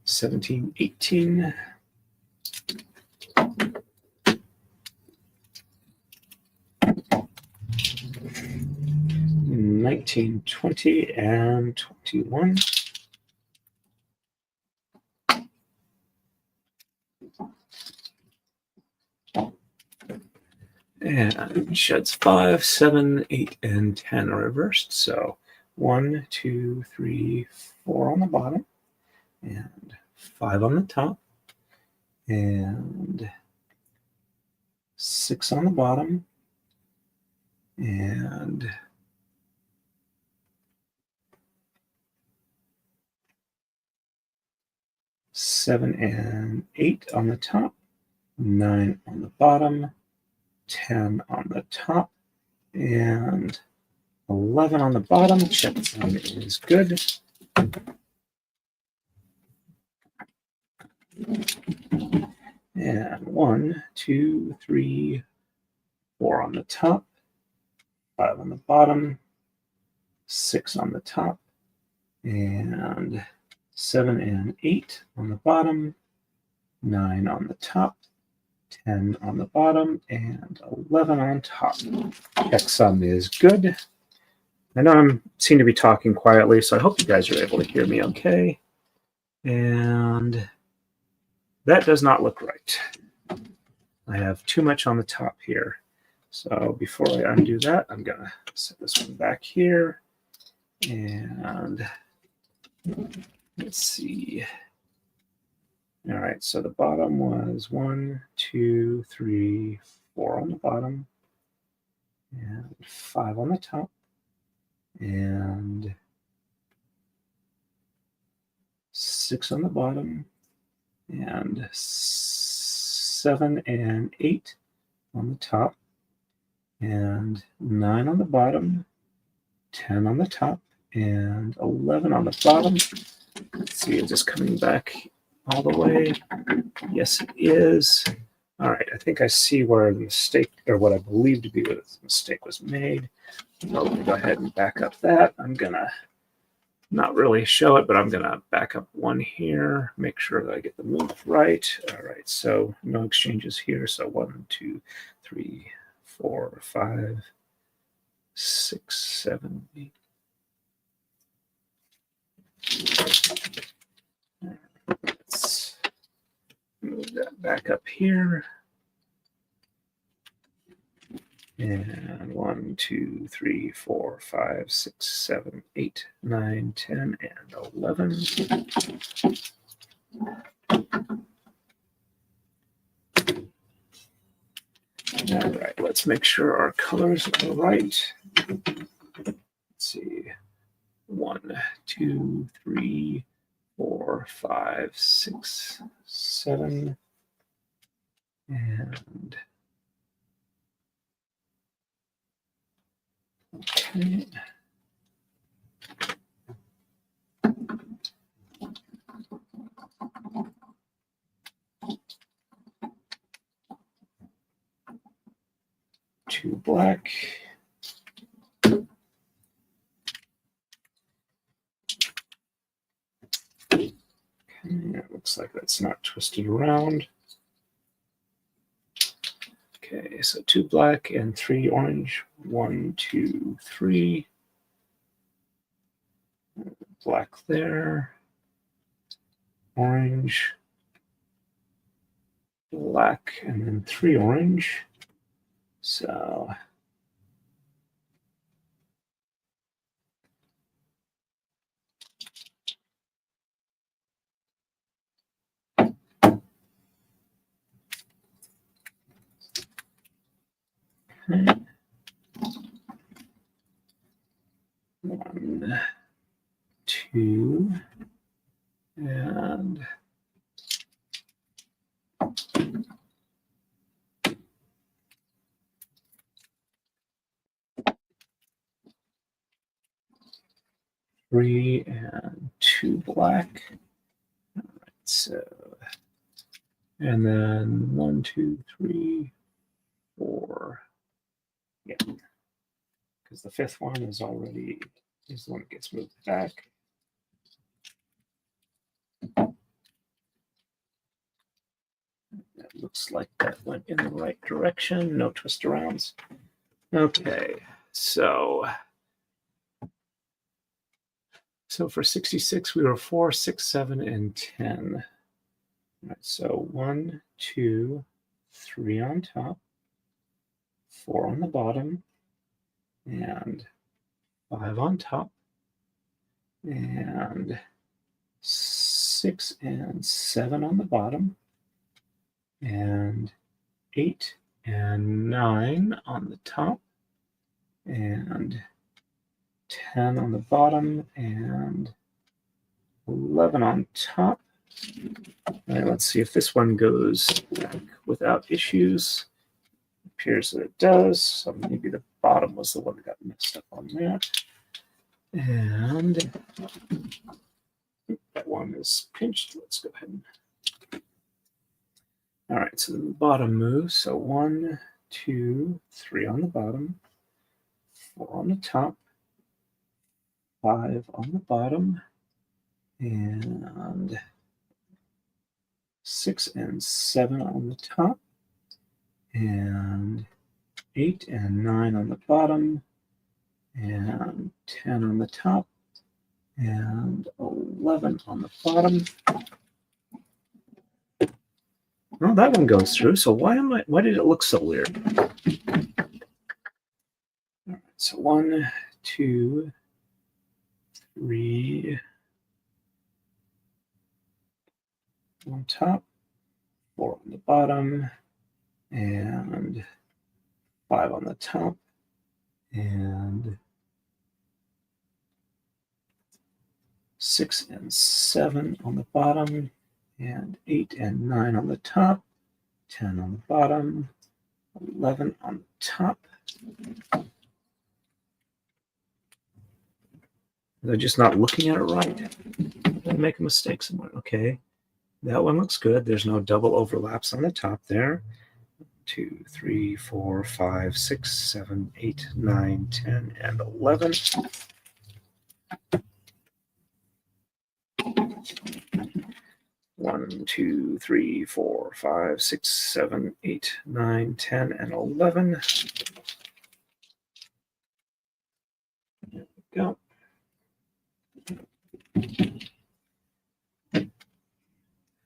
Speaker 1: 17, 18. 19, 20, and 21. And sheds 5, 7, 8, and 10 are reversed. So 1, 2, 3, 4 on the bottom, and 5 on the top, and 6 on the bottom, and 7 and 8 on the top, 9 on the bottom, 10 on the top, and 11 on the bottom. Checksum is good. And 1, 2, 3, 4 on the top, 5 on the bottom, 6 on the top, and 7 and 8 on the bottom, 9 on the top, 10 on the bottom, and 11 on top. Checksum is good. I know I seem to be talking quietly, so I hope you guys are able to hear me okay. And that does not look right. I have too much on the top here. So before I undo that, I'm going to set this one back here. And let's see. All right, so the bottom was 1, 2, 3, 4 on the bottom, and 5 on the top, and 6 on the bottom, and 7 and 8 on the top, and 9 on the bottom, 10 on the top, and 11 on the bottom. Let's see, is this coming back all the way? Yes, it is. All right, I think I see where the mistake, or what I believe to be the mistake, was made. So let me go ahead and back up that. I'm going to not really show it, but I'm going to back up one here, make sure that I get the move right. All right, so no exchanges here. So 1, 2, 3, 4, 5, 6, 7, 8. Let's move that back up here. And 1, 2, 3, 4, 5, 6, 7, 8, 9, 10, and 11. All right, let's make sure our colors are right. Let's see. 1, 2, 3, 4, 5, 6, 7, and okay. Two black. Okay, it looks like that's not twisted around. Okay, so 2 black and 3 orange. 1, 2, 3. Black there. Orange. Black, and then 3 orange. So okay. 1, 2, and three and 2 black. All right, so and then 1, 2, 3, 4. Yeah, because the 5th one is the one that gets moved back. That looks like that went in the right direction. No twist arounds. Okay, so for 66, we were 4, 6, 7, and 10. All right, so 1, 2, 3 on top, 4 on the bottom, and 5 on top, and 6 and 7 on the bottom, and 8 and 9 on the top, and 10 on the bottom, and 11 on top. All right, let's see if this one goes back without issues. It appears that it does, so maybe the bottom was the one that got messed up on that. And that one is pinched. Let's go ahead and... All right, so the bottom moves. So 1, 2, 3 on the bottom, 4 on the top, 5 on the bottom, and 6 and 7 on the top, and 8 and 9 on the bottom, and 10 on the top, and 11 on the bottom. Well, that one goes through. So why did it look so weird? All right, so 1, 2, 3 on top, 4 on the bottom, and 5 on the top, and 6 and 7 on the bottom, and 8 and 9 on the top, 10 on the bottom, 11 on the top. They're just not looking at it right. They make a mistake somewhere. Okay, that one looks good. There's no double overlaps on the top there. 2, 3, 4, 5, 6, 7, 8, 9, 10, and 11. One, 2, 3, 4, 5, 6, 7, 8, 9, 10, and 11. There we go.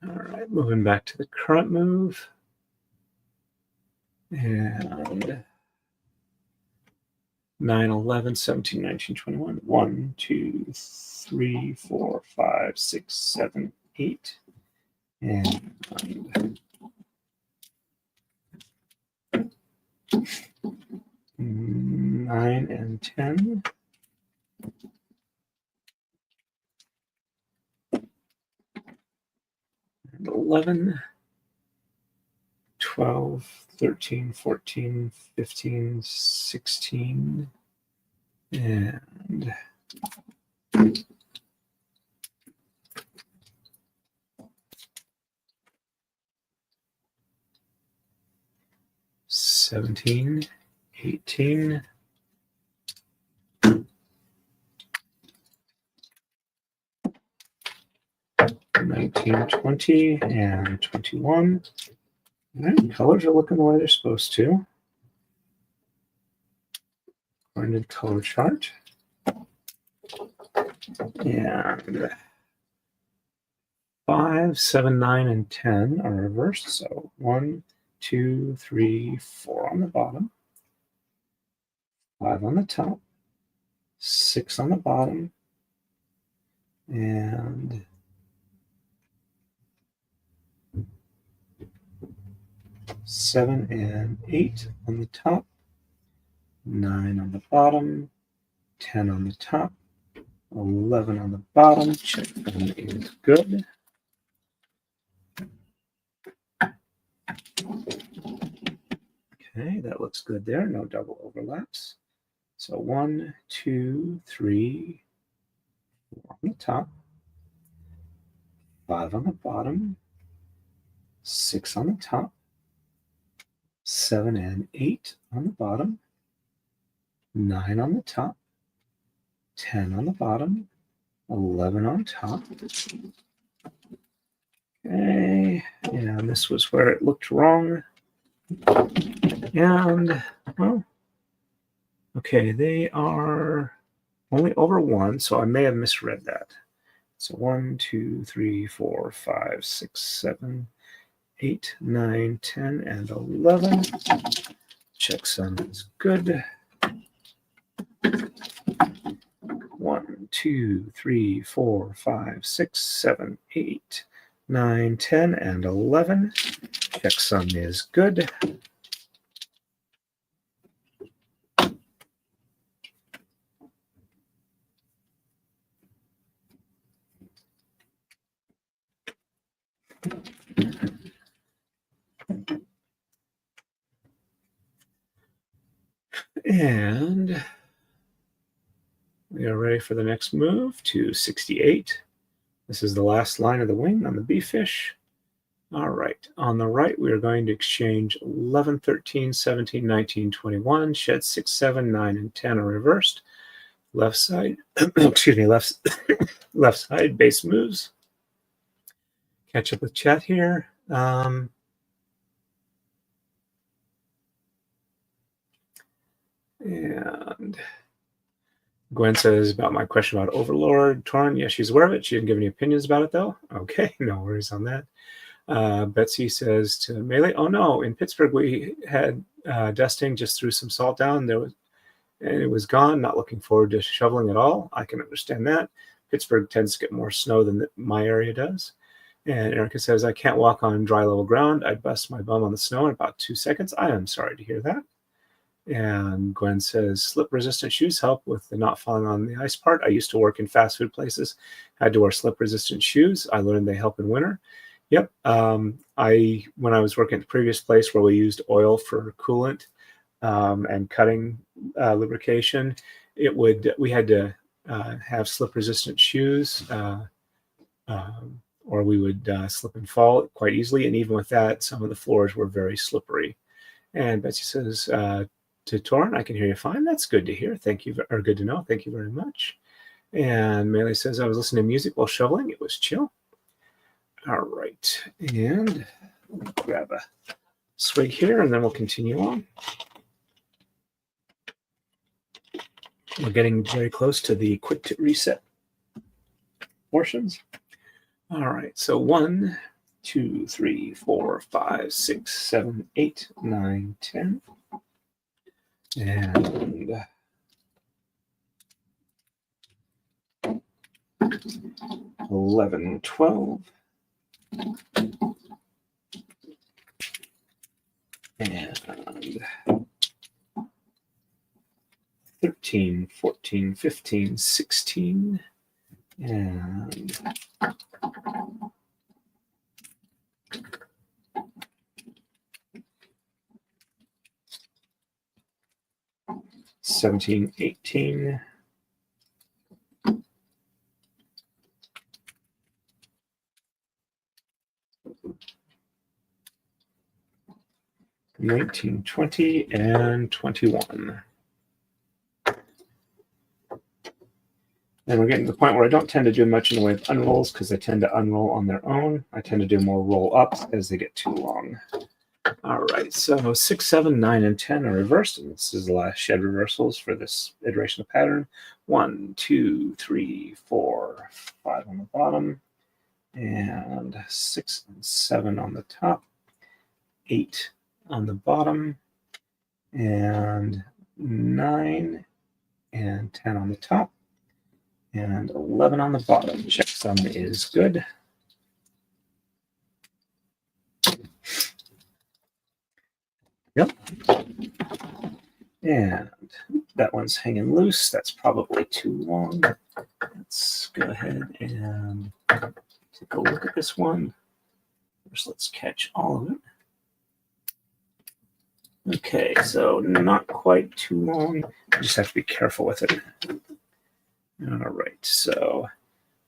Speaker 1: All right, moving back to the current move. And 9, 11, 17, 19, 21. 1, 2, 3, 4, 5, 6, 7, 8. And 9 and 10. And 11, 12, 13, 14, 15, 16, and 17, 18, 19, 20, and 21. All right, colors are looking the way they're supposed to. According to the color chart. And 5, 7, 9, and 10 are reversed. So 1, 2, 3, 4 on the bottom, 5 on the top, 6 on the bottom, and 7 and 8 on the top, 9 on the bottom, 10 on the top, 11 on the bottom. Check that is good. Okay, that looks good there. No double overlaps. So 1, 2, 3, 4 on the top, 5 on the bottom, 6 on the top, 7 and 8 on the bottom, 9 on the top, 10 on the bottom, 11 on top. Okay, and this was where it looked wrong. And, well, okay, they are only over 1, so I may have misread that. So 1, 2, 3, 4, 5, 6, 7, 8, 9, 10, and 11. Checksum is good. 1, 2, 3, 4, 5, 6, 7, 8, 9, 10, and 11. Checksum is good. And we are ready for the next move to 68. This is the last line of the wing on the B-fish. All right, on the right, we are going to exchange 11, 13, 17, 19, 21, shed 6, 7, 9, and 10 are reversed. Left side, excuse me, left side base moves. Catch up with chat here. And Gwen says about my question about Overlord. Torn, yeah, she's aware of it. She didn't give any opinions about it, though. Okay, no worries on that. Betsy says to Melee, oh no, in Pittsburgh we had dusting, just threw some salt down. And it was gone. Not looking forward to shoveling at all. I can understand that. Pittsburgh tends to get more snow than my area does. And Erica says, I can't walk on dry level ground. I'd bust my bum on the snow in about 2 seconds. I am sorry to hear that. And Gwen says, slip-resistant shoes help with the not falling on the ice part. I used to work in fast food places. Had to wear slip-resistant shoes. I learned they help in winter. Yep. When I was working at the previous place where we used oil for coolant and cutting lubrication, we had to have slip-resistant shoes, or we would slip and fall quite easily. And even with that, some of the floors were very slippery. And Betsy says, to Torn, I can hear you fine. That's good to hear. Thank you, or good to know. Thank you very much. And Melee says, I was listening to music while shoveling. It was chill. All right. And let me grab a swig here, and then we'll continue on. We're getting very close to the quick to reset portions. All right. So 1, 2, 3, 4, 5, 6, 7, 8, 9, 10. And 11, 12. And 13, 14, 15, 16. And 17, 18. 19, 20, and 21. And we're getting to the point where I don't tend to do much in the way of unrolls because they tend to unroll on their own. I tend to do more roll-ups as they get too long. All right, so 6, 7, 9, and 10 are reversed, and this is the last shed reversals for this iteration of pattern. 1, 2, 3, 4, 5 on the bottom, and 6 and 7 on the top, 8 on the bottom, and 9 and 10 on the top, and 11 on the bottom. Checksum is good. Yep. And that one's hanging loose. That's probably too long. Let's go ahead and take a look at this one. First, let's catch all of it. Okay, so not quite too long. I just have to be careful with it. All right, so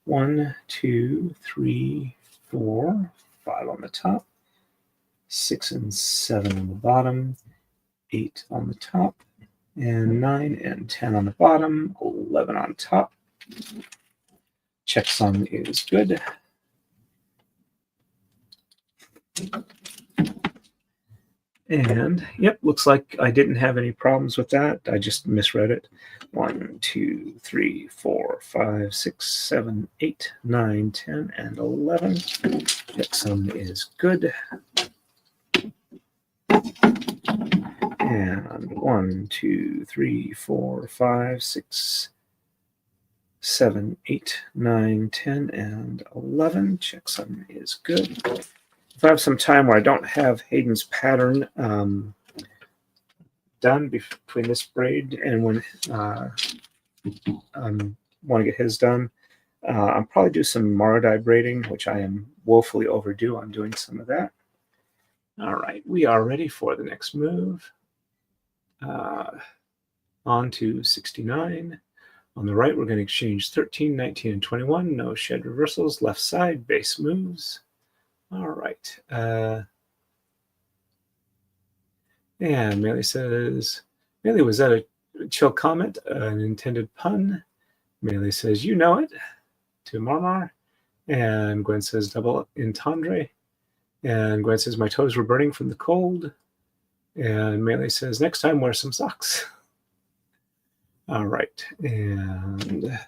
Speaker 1: 1, 2, 3, 4, 5 on the top, 6 and 7 on the bottom, 8 on the top, and 9 and 10 on the bottom, 11 on top. Checksum is good. And yep, looks like I didn't have any problems with that. I just misread it. 1, 2, 3, 4, 5, 6, 7, 8, 9, 10, and 11. Checksum is good. And 1, 2, 3, 4, 5, 6, 7, 8, 9, 10, and 11. Checksum is good. If I have some time where I don't have Hayden's pattern done between this braid and when I want to get his done, I'll probably do some Marodai braiding, which I am woefully overdue on doing some of that. All right, we are ready for the next move. On to 69. On the right, we're going to exchange 13, 19, and 21. No shed reversals. Left side, base moves. All right. And Melee says, Melee, was that a chill comment, an intended pun? Melee says, you know it, to Marmar. And Gwen says, double entendre. And Gwen says, my toes were burning from the cold. And Melee says, next time, wear some socks. All right, and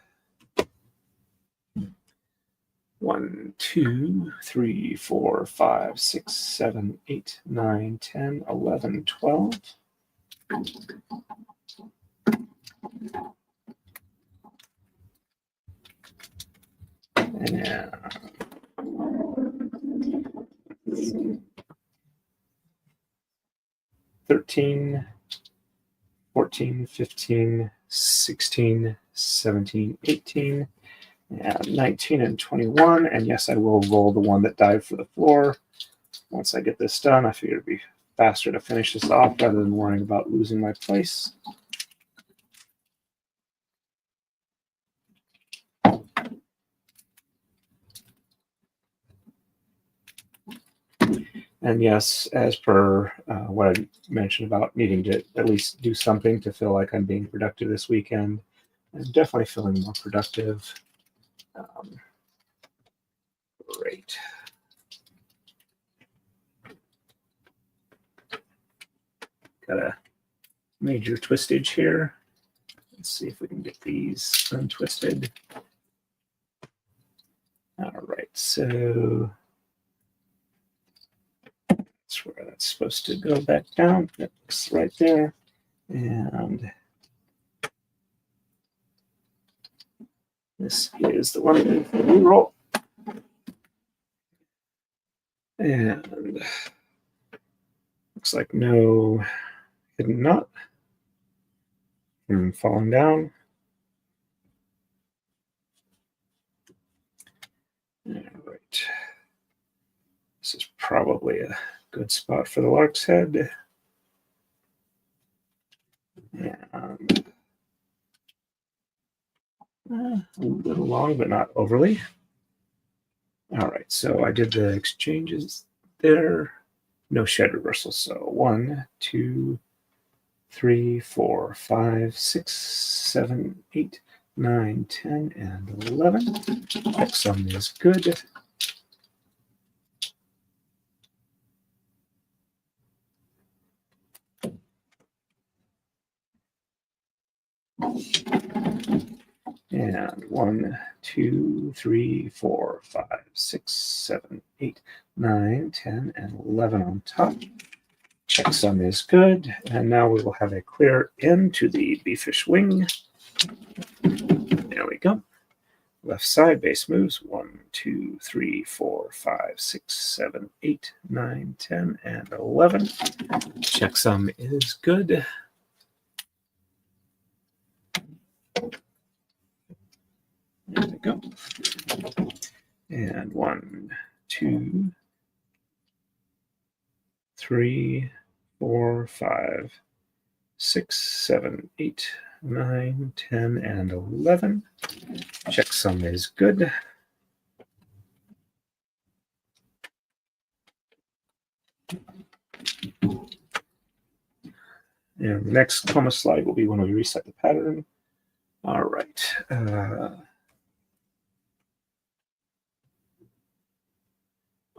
Speaker 1: 1, 2, 3, 4, 5, 6, 7, 8, 9, 10, 11, 12. And 13, 14, 15, 16, 17, 18, and 19 and 21. And yes, I will roll the one that died for the floor. Once I get this done, I figure it'd be faster to finish this off rather than worrying about losing my place. And yes, as per what I mentioned about needing to at least do something to feel like I'm being productive this weekend, I'm definitely feeling more productive. Great. Got a major twistage here. Let's see if we can get these untwisted. All right, so that's where that's supposed to go back down. That's right there. And this is the one for the re-roll. And looks like no hidden knot. Falling down. All right. This is probably a good spot for the lark's head. And a little long, but not overly. All right, so I did the exchanges there. No shed reversal. So 1, 2, 3, 4, 5, 6, 7, 8, 9, 10, and 11. Checksum is good. And 1, 2, 3, 4, 5, 6, 7, 8, 9, 10, and 11 on top. Checksum is good. And now we will have a clear end to the beefish wing. There we go. Left side base moves 1, 2, 3, 4, 5, 6, 7, 8, 9, 10, and 11. Checksum is good. There we go. And 1, 2, 3, 4, 5, 6, 7, 8, 9, 10, and 11. Checksum is good. And the next coma slide will be when we reset the pattern. All right.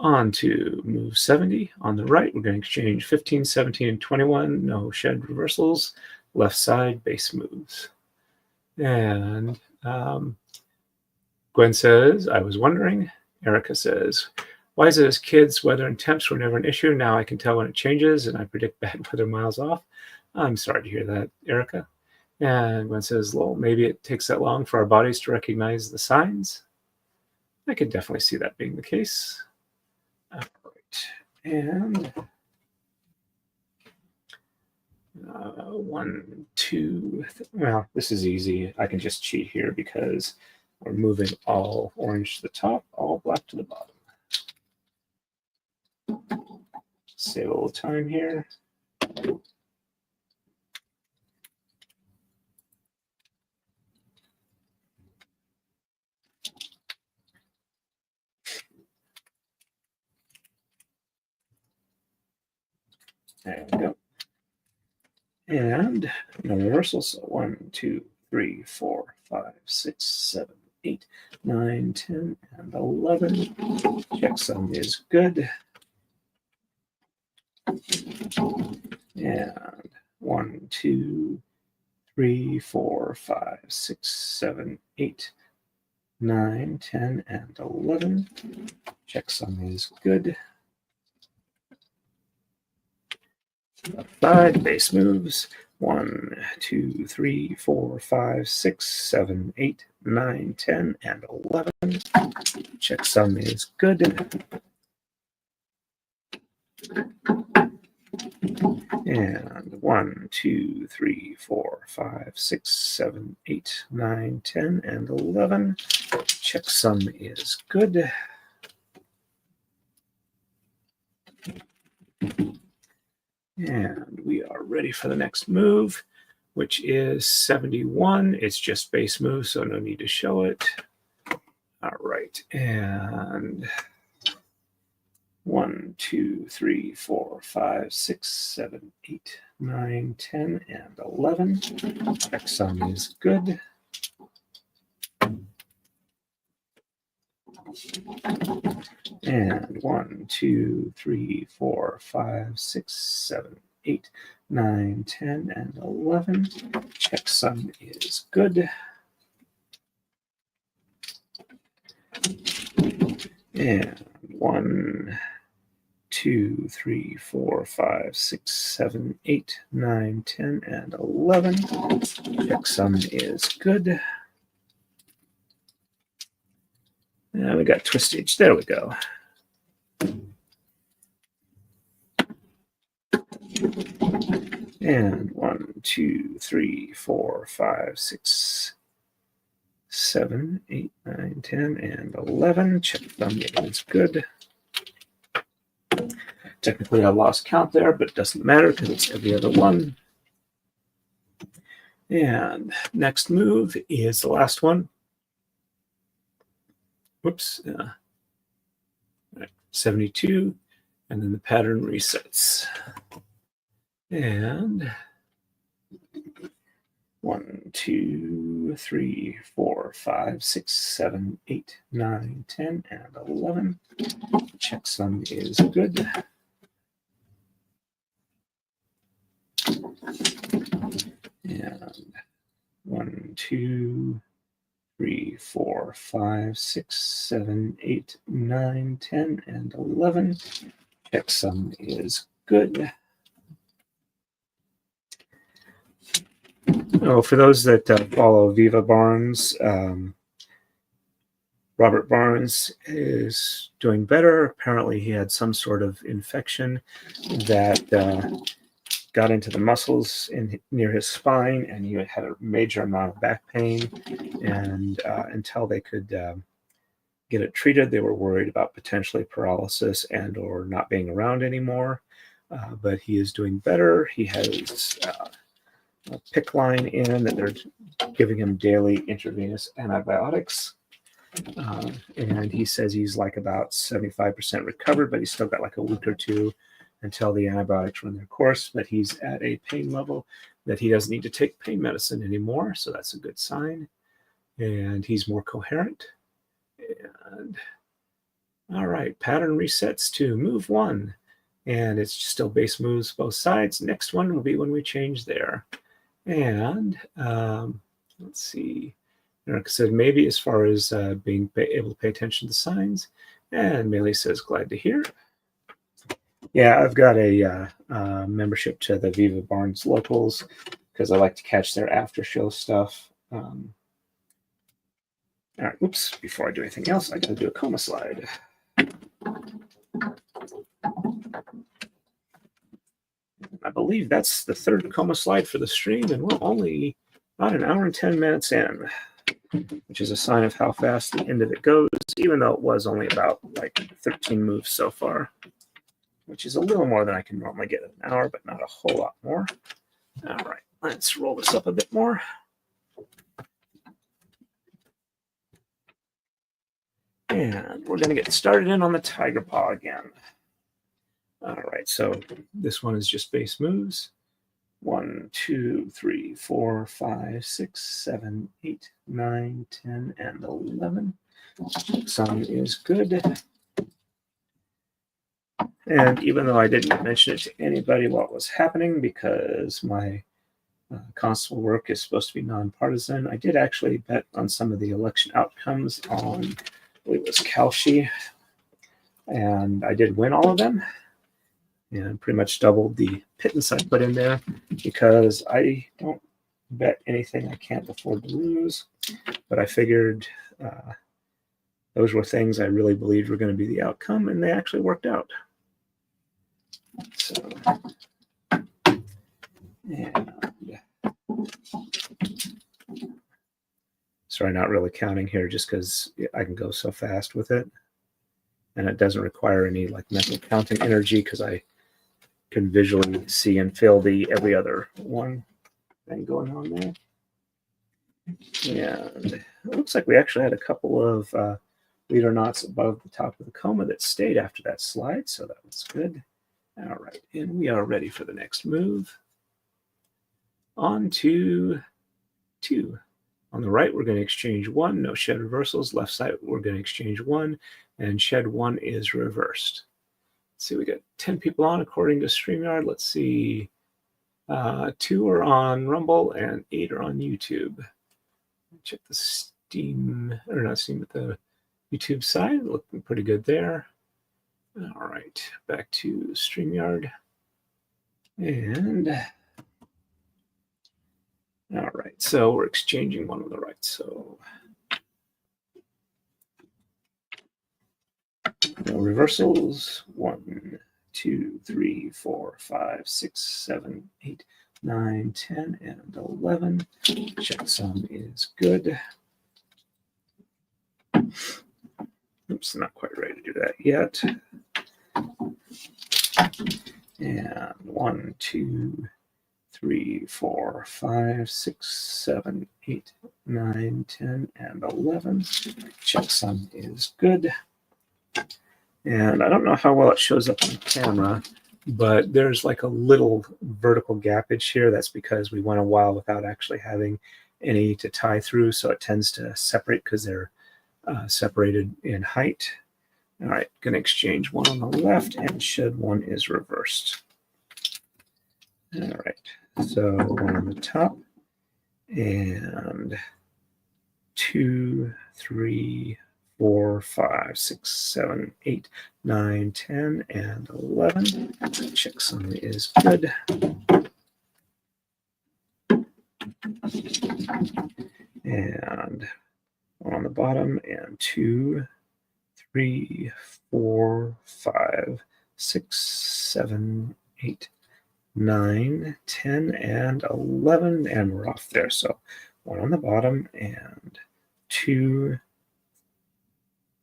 Speaker 1: On to move 70. On the right, we're going to exchange 15, 17, and 21. No shed reversals. Left side base moves. And Gwen says, I was wondering. Erica says, why is it as kids, weather and temps were never an issue? Now I can tell when it changes, and I predict bad weather miles off. I'm sorry to hear that, Erica. And Gwen says, well, maybe it takes that long for our bodies to recognize the signs. I could definitely see that being the case. All right. And 1, 2. Well, this is easy. I can just cheat here because we're moving all orange to the top, all black to the bottom. Save a little time here. There we go. And no reversal. So 1, 2, 3, 4, 5, 6, 7, 8, 9, 10, and 11. Checksum is good. And 1, 2, 3, 4, 5, 6, 7, 8, 9, 10, and 11. Checksum is good. 5 base moves. 1, 2, 3, 4, 5, 6, 7, 8, 9, 10, and 11. Checksum is good. And 1, 2, 3, 4, 5, 6, 7, 8, 9, 10, and 11. Checksum is good. And we are ready for the next move, which is 71. It's just base move, so no need to show it. All right, and 1, 2, 3, 4, 5, 6, 7, 8, 9, 10, and 11. Checksum is good. And 1, 2, 3, 4, 5, 6, 7, 8, 9, 10, and 11. Checksum is good. And 1, 2, 3, 4, 5, 6, 7, 8, 9, 10, and 11. Checksum is good. And we got twistage. There we go. And 1, 2, 3, 4, 5, 6, 7, 8, 9, 10, and 11. Checksum is good. Technically, I lost count there, but it doesn't matter because it's every other one. And next move is the last one. Whoops. 72. And then the pattern resets. And 1, 2, 3, 4, 5, 6, 7, 8, 9, 10, and 11. Checksum is good. And 1, 2, 3, 4, 5, 6, 7, 8, 9, 10, and 11. Checksum is good. Oh, for those that follow Viva Barnes, Robert Barnes is doing better. Apparently, he had some sort of infection that got into the muscles near his spine, and he had a major amount of back pain. And until they could get it treated, they were worried about potentially paralysis and or not being around anymore. But he is doing better. He has a PICC line in that they're giving him daily intravenous antibiotics. And he says he's like about 75% recovered, but he's still got like a week or two until the antibiotics run their course. But he's at a pain level that he doesn't need to take pain medicine anymore. So that's a good sign. And he's more coherent. And all right, pattern resets to move 1. And it's still base moves both sides. Next one will be when we change there. And let's see. Eric said maybe as far as being able to pay attention to signs. And Melee says, glad to hear. Yeah, I've got a membership to the Viva Barnes locals because I like to catch their after show stuff. All right, oops, before I do anything else, I got to do a coma slide. I believe that's the third coma slide for the stream, and we're only about an hour and 10 minutes in, which is a sign of how fast the end of it goes, even though it was only about like 13 moves so far, which is a little more than I can normally get in an hour, but not a whole lot more. All right, let's roll this up a bit more. And we're going to get started in on the tiger paw again. All right, so this one is just base moves. 1, 2, 3, 4, 5, 6, 7, 8, 9, 10, and 11. Some is good. And even though I didn't mention it to anybody what was happening because my constable work is supposed to be nonpartisan. I did actually bet on some of the election outcomes on, I believe it was Kalshi, and I did win all of them, and pretty much doubled the pittance I put in there because I don't bet anything I can't afford to lose. But I figured those were things I really believed were going to be the outcome, and they actually worked out. So, and sorry, not really counting here just because I can go so fast with it. And it doesn't require any like mental counting energy because I can visually see and feel the every other one thing going on there. And it looks like we actually had a couple of leader knots above the top of the coma that stayed after that slide, so that was good. All right, and we are ready for the next move. On to 2. On the right, we're going to exchange 1, no shed reversals. Left side, we're going to exchange 1, and shed 1 is reversed. Let's see, we got 10 people on according to StreamYard. Let's see, 2 are on Rumble and 8 are on YouTube. Check the Steam, or not Steam, but the YouTube side, looking pretty good there. All right, back to StreamYard. And all right, so we're exchanging 1 on the right. So no reversals. 1, 2, 3, 4, 5, 6, 7, 8, 9, 10, and 11. Checksum is good. Oops, not quite ready to do that yet. And 1, 2, 3, 4, 5, 6, 7, 8, 9, 10, and 11. Checksum is good. And I don't know how well it shows up on camera, but there's like a little vertical gappage here. That's because we went a while without actually having any to tie through, so it tends to separate because they're separated in height. All right, going to exchange 1 on the left, and shed 1 is reversed. All right, so 1 on the top, and 2, 3, 4, 5, 6, 7, 8, 9, 10, and 11. Checksum is good. And 1 on the bottom, and 2, 3, 4, 5, 6, 7, 8, 9, 10, and 11. And we're off there. So 1 on the bottom, and 2,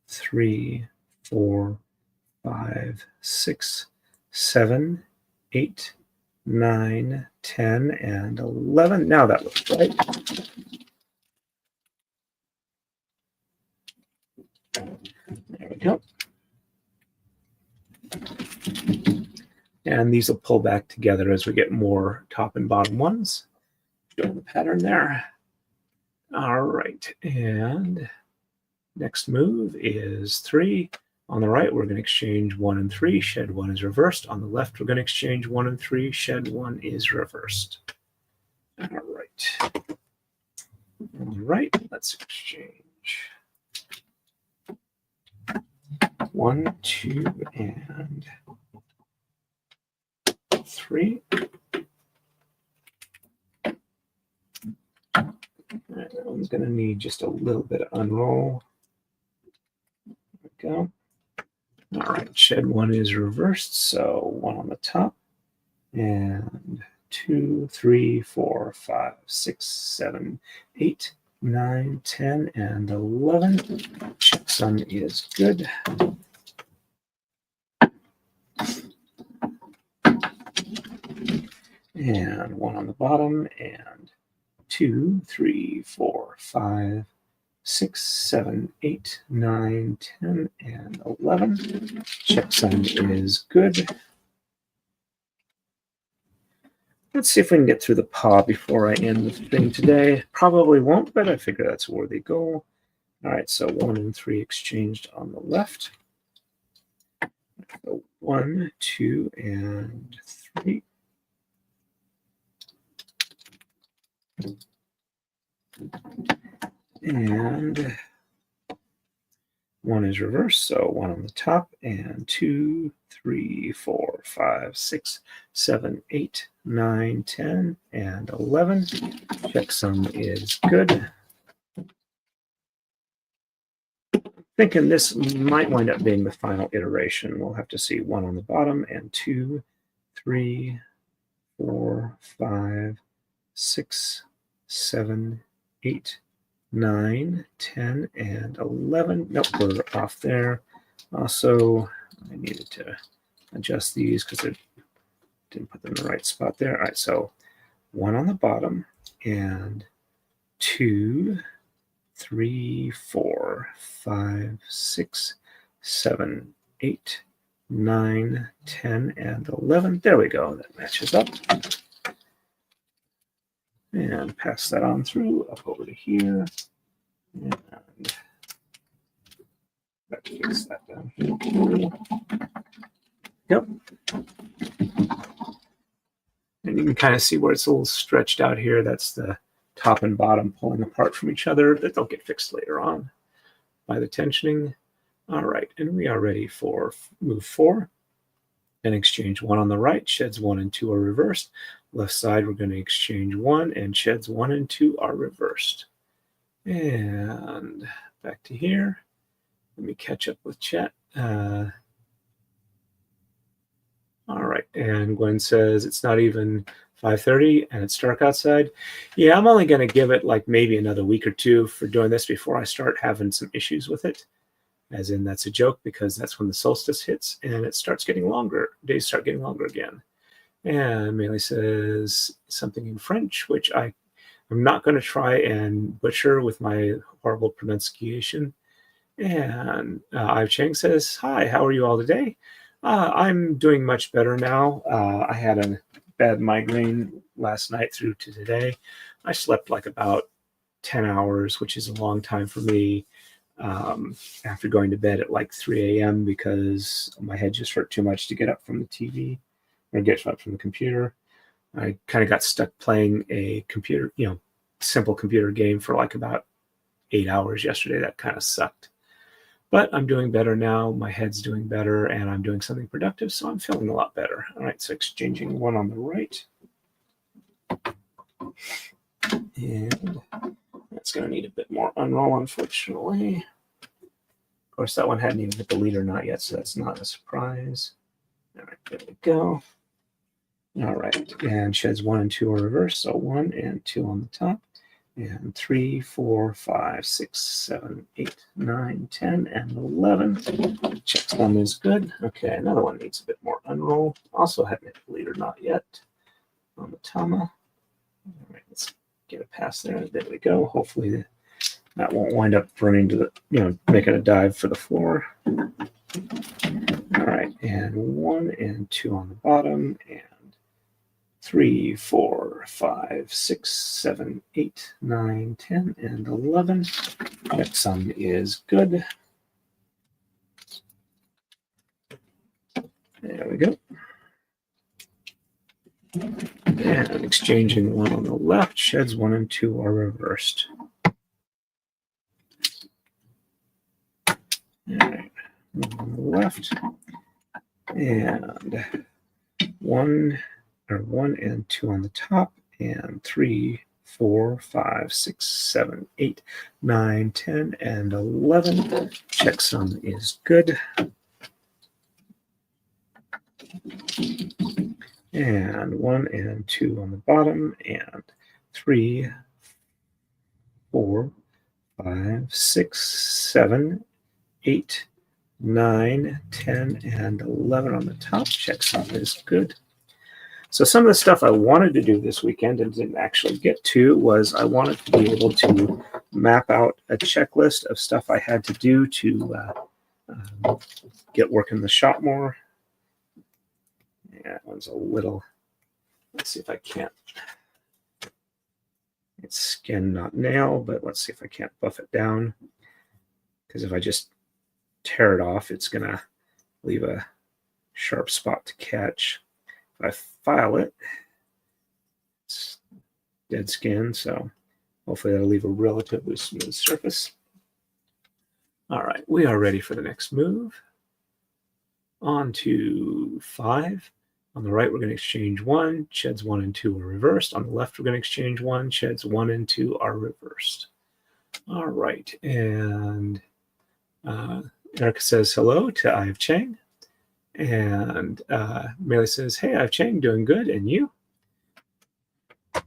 Speaker 1: 3, 4, 5, 6, 7, 8, 9, 10, and 11. Now that looks right. There we go. And these will pull back together as we get more top and bottom ones. Showing the pattern there. All right, and next move is 3. On the right, we're going to exchange 1 and 3. Shed 1 is reversed. On the left, we're going to exchange 1 and 3. Shed 1 is reversed. All right. On the right, let's exchange 1, 2, and 3. All right, that one's going to need just a little bit of unroll. There we go. All right, shed 1 is reversed, so 1 on the top, and 2, 3, 4, 5, 6, 7, 8, 9, 10, and 11. Checksum is good. And 1 on the bottom, and 2, 3, 4, 5, 6, 7, 8, 9, 10, and 11. Checksum is good. Let's see if we can get through the paw before I end the thing today. Probably won't, but I figure that's a worthy goal. All right, so 1 and 3 exchanged on the left. So 1, 2, and 3. And one is reversed, so one on the top, and 2, 3, 4, 5, 6, 7, 8, 9, 10, and 11. Checksum is good. Thinking this might wind up being the final iteration. We'll have to see. One on the bottom, and 2, 3, 4, 5, 6, 7, 8, 9, 10, and 11. Nope, we're off there. Also, I needed to adjust these because I didn't put them in the right spot there. All right, so one on the bottom, and 2, 3, 4, 5, 6, 7, 8, 9, 10, and 11. There we go. That matches up. And pass that on through, up over to here. And let's fix that down here. Yep. And you can kind of see where it's a little stretched out here. That's the top and bottom pulling apart from each other. That they'll get fixed later on by the tensioning. All right, and we are ready for move 4. And exchange 1 on the right. Sheds 1 and 2 are reversed. Left side, we're going to exchange 1, and sheds 1 and 2 are reversed. And back to here. Let me catch up with chat. All right, and Gwen says it's not even 5:30 and it's dark outside. Yeah, I'm only going to give it like maybe another week or two for doing this before I start having some issues with it. As in, that's a joke, because that's when the solstice hits and it starts getting longer. Days start getting longer again. And Melee says something in French, which I'm not going to try and butcher with my horrible pronunciation. And Ive Chang says, hi, how are you all today? I'm doing much better now. I had a bad migraine last night through to today. I slept like about 10 hours, which is a long time for me. After going to bed at like 3 a.m. because my head just hurt too much to get up from the TV or get up from the computer. I kind of got stuck playing a computer, simple computer game for like about 8 hours yesterday. That kind of sucked. But I'm doing better now. My head's doing better, and I'm doing something productive, so I'm feeling a lot better. All right, so exchanging 1 on the right. And that's going to need a bit more unroll, unfortunately. Of course, that one hadn't even hit the leader knot yet, so that's not a surprise. All right, there we go. All right, and sheds 1 and 2 are reversed, so 1 and 2 on the top, and 3, 4, 5, 6, 7, 8, 9, 10, and 11. Checksum is good. Okay, another one needs a bit more unroll. Also haven't hit the leader knot yet on the Tama. All right, let's get it past there. There we go. Hopefully that won't wind up running to the, making a dive for the floor. All right, and 1 and 2 on the bottom, and 3, 4, 5, 6, 7, 8, 9, 10, and 11. Checksum is good. There we go. And exchanging 1 on the left, sheds 1 and 2 are reversed. All right, 1 on the left, and 1 and 2 on the top, and 3, 4, 5, 6, 7, 8, 9, 10, and 11. Checksum is good. And 1 and 2 on the bottom, and 3, 4, 5, 6, 7, 8, 9, 10, and 11 on the top. Checksum is good. So some of the stuff I wanted to do this weekend and didn't actually get to was I wanted to be able to map out a checklist of stuff I had to do to get work in the shop more. Yeah, that one's a little, let's see if I can't. It's skin, not nail, but let's see if I can't buff it down. Because if I just tear it off, it's going to leave a sharp spot to catch. If I file it, dead skin, so hopefully that'll leave a relatively smooth surface. All right, we are ready for the next move. On to 5. On the right, we're going to exchange 1. Sheds 1 and 2 are reversed. On the left, we're going to exchange 1. Sheds 1 and 2 are reversed. All right, and Erica says hello to I have Cheng. And Meili says, hey, I have Cheng, doing good, and you? All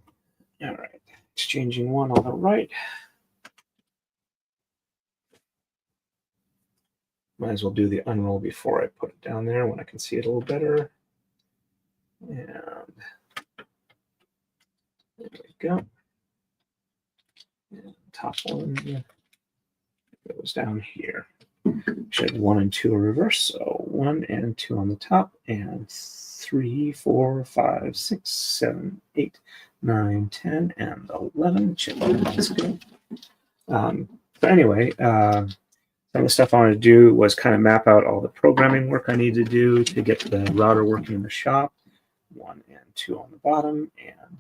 Speaker 1: right, exchanging 1 on the right. Might as well do the unroll before I put it down there when I can see it a little better. And there we go. And top one goes down here. Shed 1 and 2 are reversed, so 1 and 2 on the top, and 3, 4, 5, 6, 7, 8, 9, 10, and 11. Let's go. So anyway, some of the stuff I wanted to do was kind of map out all the programming work I need to do to get the router working in the shop. 1 and 2 on the bottom, and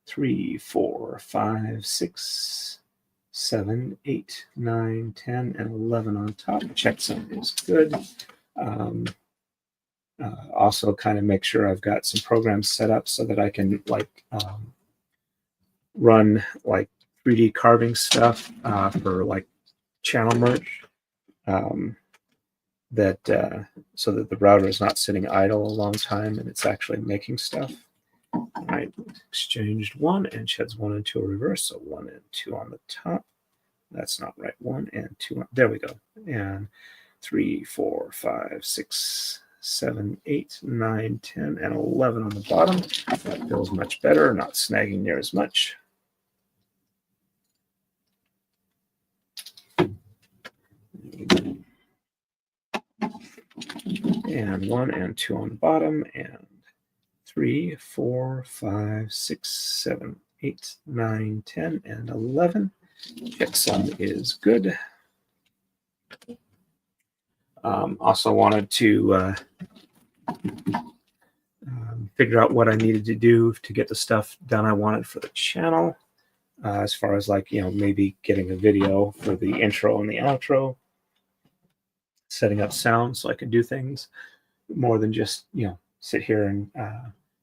Speaker 1: 3, 4, 5, 6, 7, 8, 9, 10, and 11 on top. Checksum is good. Also kind of make sure I've got some programs set up so that I can run like 3D carving stuff for like channel merge, so that the router is not sitting idle a long time and it's actually making stuff. All right, exchanged 1, and sheds 1 and 2 are reversed, so 1 and 2 on the top. That's not right. 1 and 2. There we go. And 3, 4, 5, 6, 7, 8, 9, 10, and 11 on the bottom. That feels much better, not snagging near as much. And 1 and 2 on the bottom, and 3, 4, 5, 6, 7, 8, 9, 10, and 11. Checksum is good. Also wanted to figure out what I needed to do to get the stuff done I wanted for the channel, as far as like, maybe getting a video for the intro and the outro, setting up sound so I can do things more than just, sit here and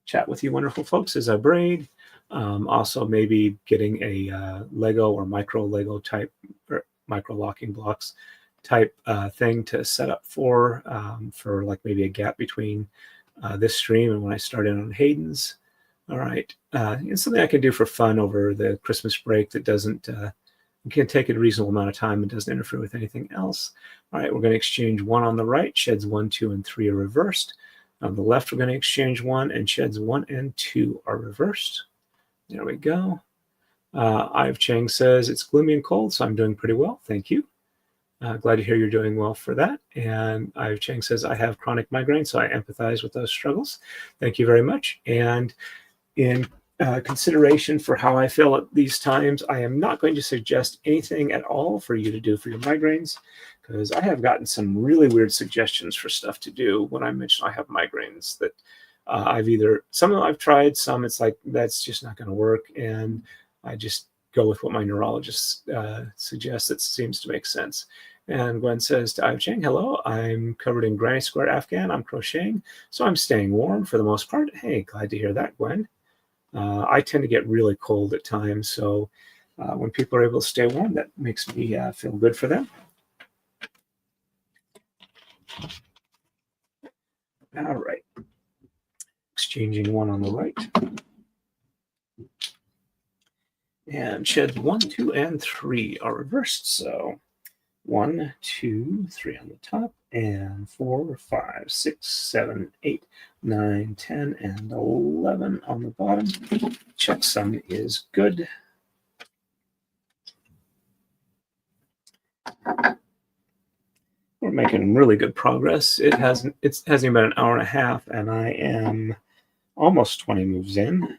Speaker 1: chat with you wonderful folks as I braid. Also maybe getting a Lego or micro Lego type, or micro locking blocks type thing to set up for like maybe a gap between this stream and when I start in on Hayden's. All right, it's something I can do for fun over the Christmas break that doesn't can take a reasonable amount of time and doesn't interfere with anything else. All right, we're going to exchange 1 on the right. Sheds 1, 2, and 3 are reversed. On the left, we're going to exchange 1, and sheds 1 and 2 are reversed. There we go. Ive Chang says it's gloomy and cold, so I'm doing pretty well. Thank you. Glad to hear you're doing well for that. And Ive Chang says I have chronic migraine, so I empathize with those struggles. Thank you very much. And in consideration for how I feel at these times, I am not going to suggest anything at all for you to do for your migraines, because I have gotten some really weird suggestions for stuff to do when I mention I have migraines that some of them I've tried, some it's like, that's just not going to work. And I just go with what my neurologist suggests. That seems to make sense. And Gwen says to Ive Chang, hello, I'm covered in granny square Afghan. I'm crocheting, so I'm staying warm for the most part. Hey, glad to hear that, Gwen. I tend to get really cold at times, so when people are able to stay warm, that makes me feel good for them. All right. Exchanging 1 on the right. And sheds 1, 2, and 3 are reversed. So 1, 2, 3 on the top, and 4, 5, 6, 7, 8, 9, 10, and 11 on the bottom. Checksum is good. We're making really good progress. It hasn't even been an hour and a half, and I am almost 20 moves in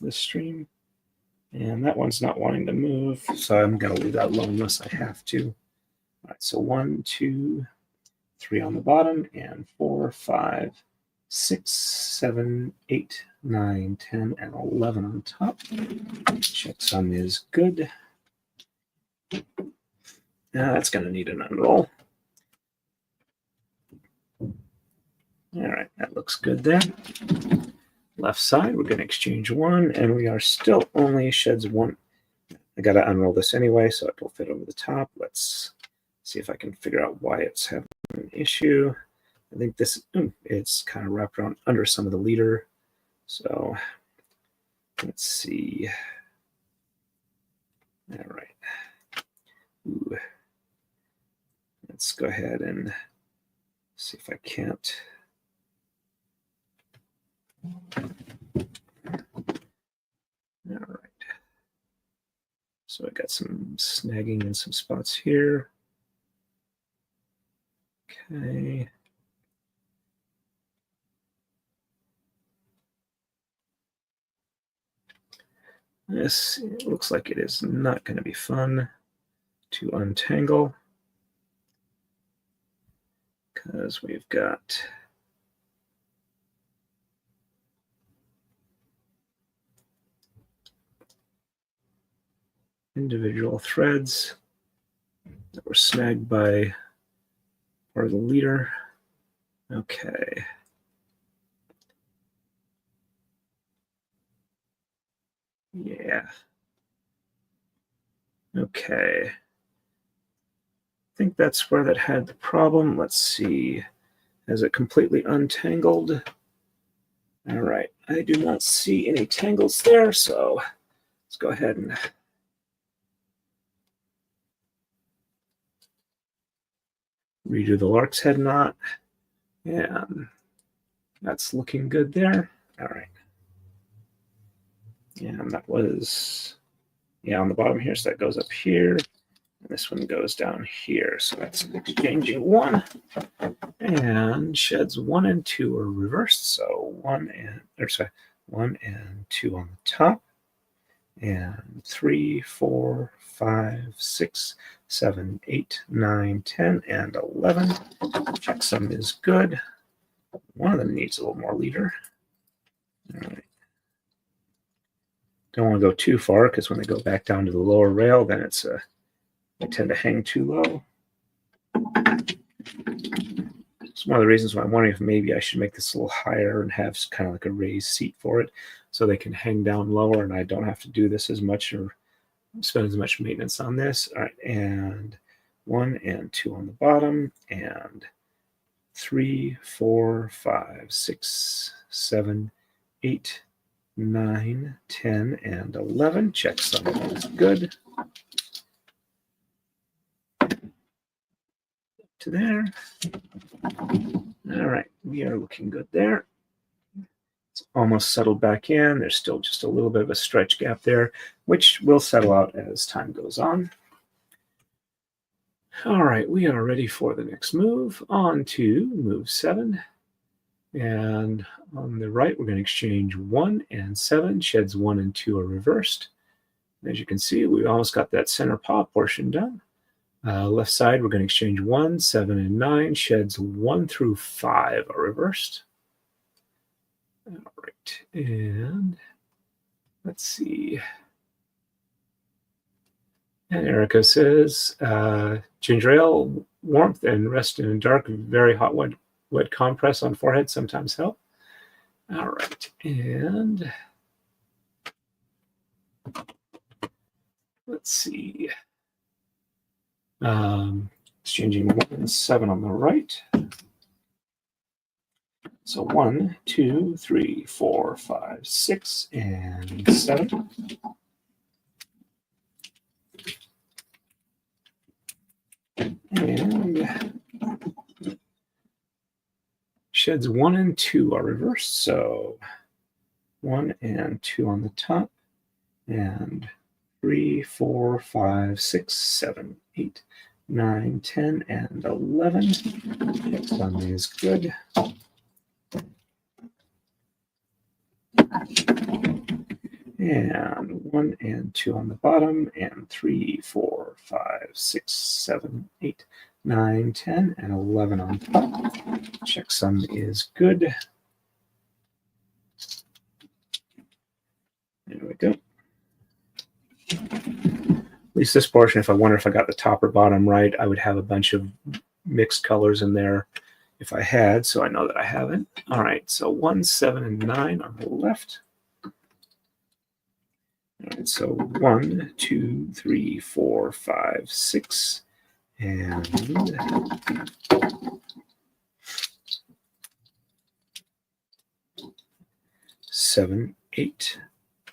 Speaker 1: this stream. And that one's not wanting to move, so I'm going to leave that alone unless I have to. All right, so 1, 2, 3 on the bottom, and 4, 5, 6, 7, 8, 9, 10, and 11 on top. Checksum is good. Now that's going to need an unroll. All right, that looks good there. Left side, we're going to exchange 1, and we are still only sheds 1. I got to unroll this anyway, so it will fit over the top. Let's see if I can figure out why it's having an issue. I think this, it's kind of wrapped around under some of the leader. So let's see. All right. Ooh. Let's go ahead and see if I can't. All right. So I got some snagging in some spots here. Okay. This looks like it is not going to be fun to untangle because we've got individual threads that were snagged by part of the leader. Okay. Yeah. Okay. I think that's where that had the problem. Let's see. Has it completely untangled? All right. I do not see any tangles there, so let's go ahead and redo the lark's head knot. And that's looking good there. All right. And that was, yeah, on the bottom here. So that goes up here. And this one goes down here. So that's exchanging 1. And sheds 1 and 2 are reversed. So 1 and 2 on the top. And 3, 4, 5, 6, 7, 8, 9, 10, and 11. Checksum is good. One of them needs a little more leader. All right. Don't want to go too far because when they go back down to the lower rail, then it's they tend to hang too low. It's one of the reasons why I'm wondering if maybe I should make this a little higher and have kind of like a raised seat for it so they can hang down lower and I don't have to do this as much or spend as much maintenance on this. All right, and 1 and 2 on the bottom, and 3, 4, 5, 6, 7, 8, 9, 10, and 11. Checksum is good. To there. All right, we are looking good there. It's almost settled back in. There's still just a little bit of a stretch gap there, which will settle out as time goes on. All right, we are ready for the next move. On to move 7. And on the right, we're going to exchange 1 and 7. Sheds 1 and 2 are reversed. As you can see, we almost got that center paw portion done. Left side, we're going to exchange 1, 7, and 9. Sheds 1 through 5 are reversed. All right, and let's see. And Erica says, ginger ale, warmth, and rest in a dark, very hot, wet compress on forehead sometimes help. All right, and let's see. Exchanging 1 and 7 on the right. So 1, 2, 3, 4, 5, 6, and 7. And sheds 1 and 2 are reversed. So 1 and 2 on the top, and 3, 4, 5, 6, 7, 8, 9, 10, and 11. Checksum is good. And 1 and 2 on the bottom, and 3, 4, 5, 6, 7, 8, 9, 10, and 11 on top. Checksum is good. There we go. At least this portion, if I wonder if I got the top or bottom right, I would have a bunch of mixed colors in there if I had, so I know that I haven't. All right, so 1, 7, and 9 on the left. All right, so 1, 2, 3, 4, 5, 6, and 7, 8,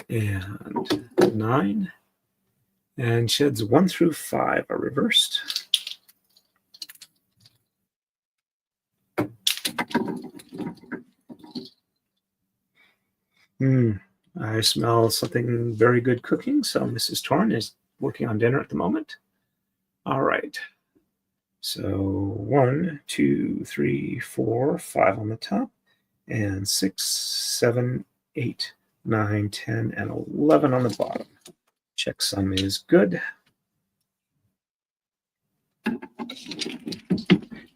Speaker 1: and 9. And sheds 1 through 5 are reversed. I smell something very good cooking, so Mrs. Torn is working on dinner at the moment. All right. So 1, 2, 3, 4, 5 on the top, and 6, 7, 8, 9, 10, and 11 on the bottom. Checksum is good.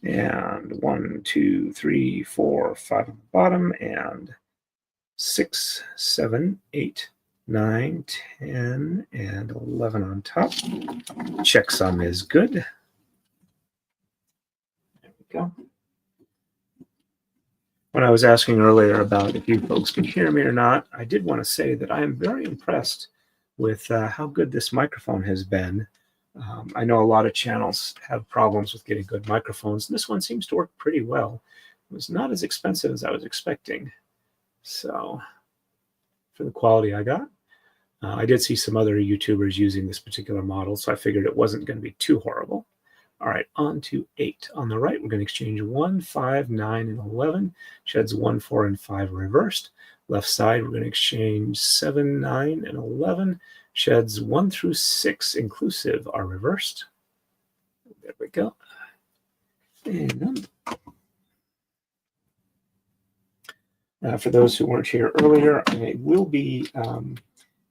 Speaker 1: And 1, 2, 3, 4, 5 on the bottom, and 6, 7, 8, 9, 10, and 11 on top. Checksum is good. There we go. When I was asking earlier about if you folks can hear me or not, I did want to say that I am very impressed with how good this microphone has been. I know a lot of channels have problems with getting good microphones, and this one seems to work pretty well. It was not as expensive as I was expecting. So, for the quality I got, I did see some other YouTubers using this particular model, so I figured it wasn't going to be too horrible. All right, on to 8. On the right, we're going to exchange 1, 5, 9, and 11. Sheds 1, 4, and 5 reversed. Left side, we're going to exchange 7, 9, and 11. Sheds 1 through 6 inclusive are reversed. There we go. And for those who weren't here earlier, I will be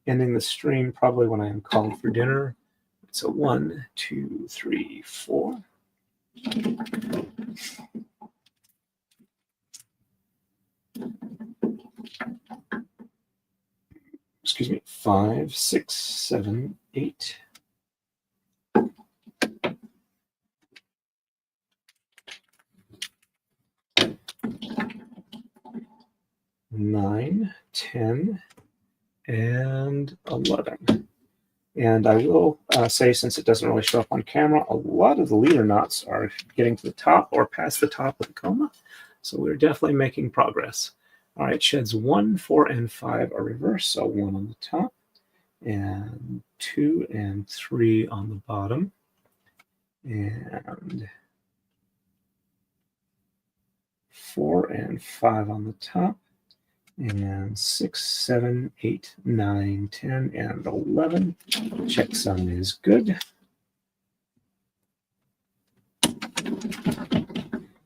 Speaker 1: ending the stream probably when I am called for dinner. So 1, 2, 3, 4. Excuse me, 5, 6, 7, 8. 9, 10, and 11. And I will say, since it doesn't really show up on camera, a lot of the leader knots are getting to the top or past the top of the coma. So we're definitely making progress. All right, sheds 1, 4, and 5 are reversed. So 1 on the top, and 2 and 3 on the bottom, and 4 and 5 on the top, and 6, 7, 8, 9, 10, and 11. Checksum is good.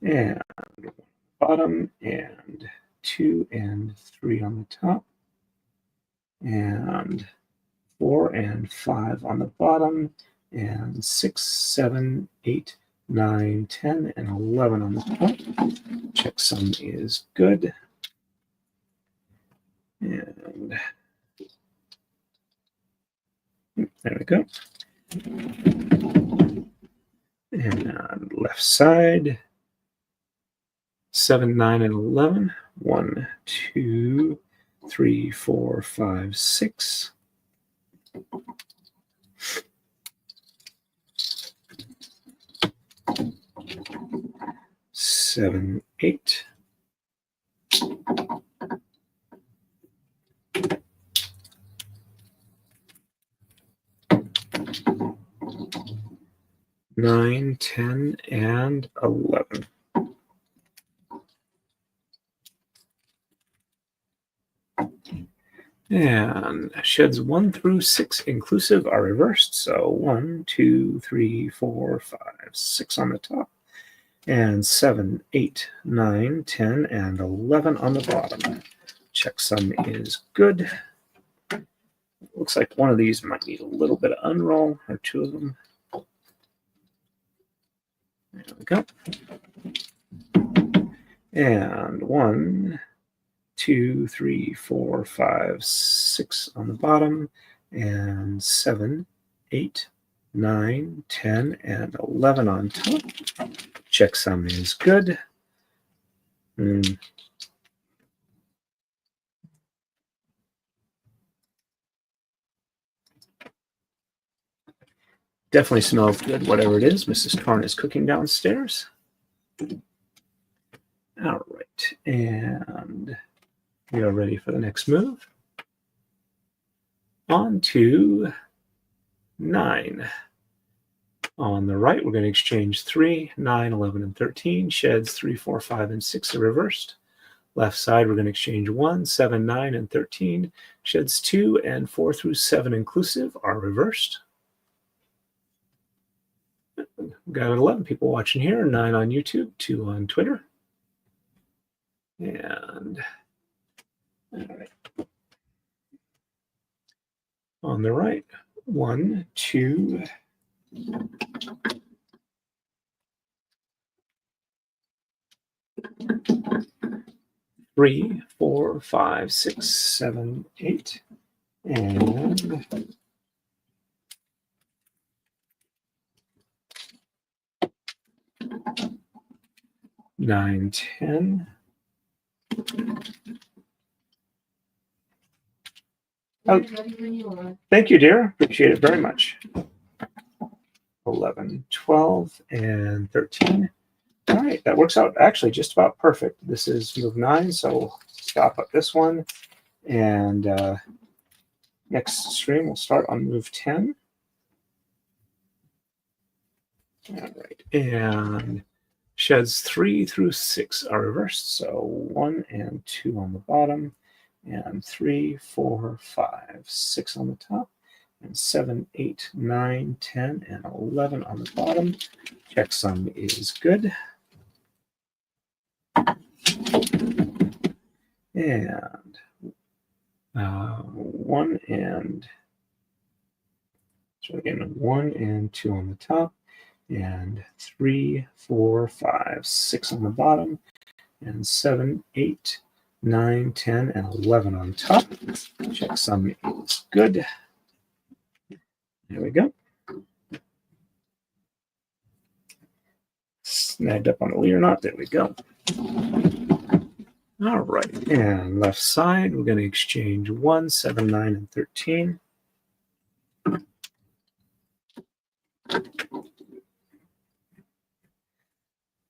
Speaker 1: And bottom, and 2 and 3 on the top, and 4 and 5 on the bottom, and 6, 7, 8, 9, 10, and 11 on the top. Checksum is good. And there we go. And on the left side, 7, 9, and 11. 1, 2, 3, 4, 5, 6. 7, 8. 9, 10, and 11. And sheds 1 through 6 inclusive are reversed. So 1, 2, 3, 4, 5, 6 on the top, and 7, 8, 9, 10, and 11 on the bottom. Checksum is good. Looks like one of these might need a little bit of unroll, or 2 of them. There we go. And 1, 2, 3, 4, 5, 6 on the bottom, and 7, 8, 9, 10, and 11 on top. Checksum is good. Definitely smells good, whatever it is. Mrs. Karn is cooking downstairs. All right, and we are ready for the next move. On to 9. On the right, we're going to exchange 3, 9, 11, and 13. Sheds 3, 4, 5, and 6 are reversed. Left side, we're going to exchange 1, 7, 9, and 13. Sheds 2 and 4 through 7 inclusive are reversed. We've got 11 people watching here, 9 on YouTube, 2 on Twitter. And all right. On the right, 1, 2, 3, 4, 5, 6, 7, 8, and 9, 10. Oh, thank you, dear. Appreciate it very much. 11, 12, and 13. All right, that works out actually just about perfect. This is move 9, so we'll stop at this one. And next stream, we'll start on move 10. All right, and sheds 3 through 6 are reversed, so 1 and 2 on the bottom, and 3, 4, 5, 6 on the top, and 7, 8, 9, 10, and 11 on the bottom. Checksum is good. And 1 and so again 1 and 2 on the top, and 3, 4, 5, 6 on the bottom, and 7, 8, 9, 10, and 11 on top. Checksum is good. There we go. Snagged up on the leader knot. There we go. All right, and left side, we're going to exchange 1, 7, 9, and 13.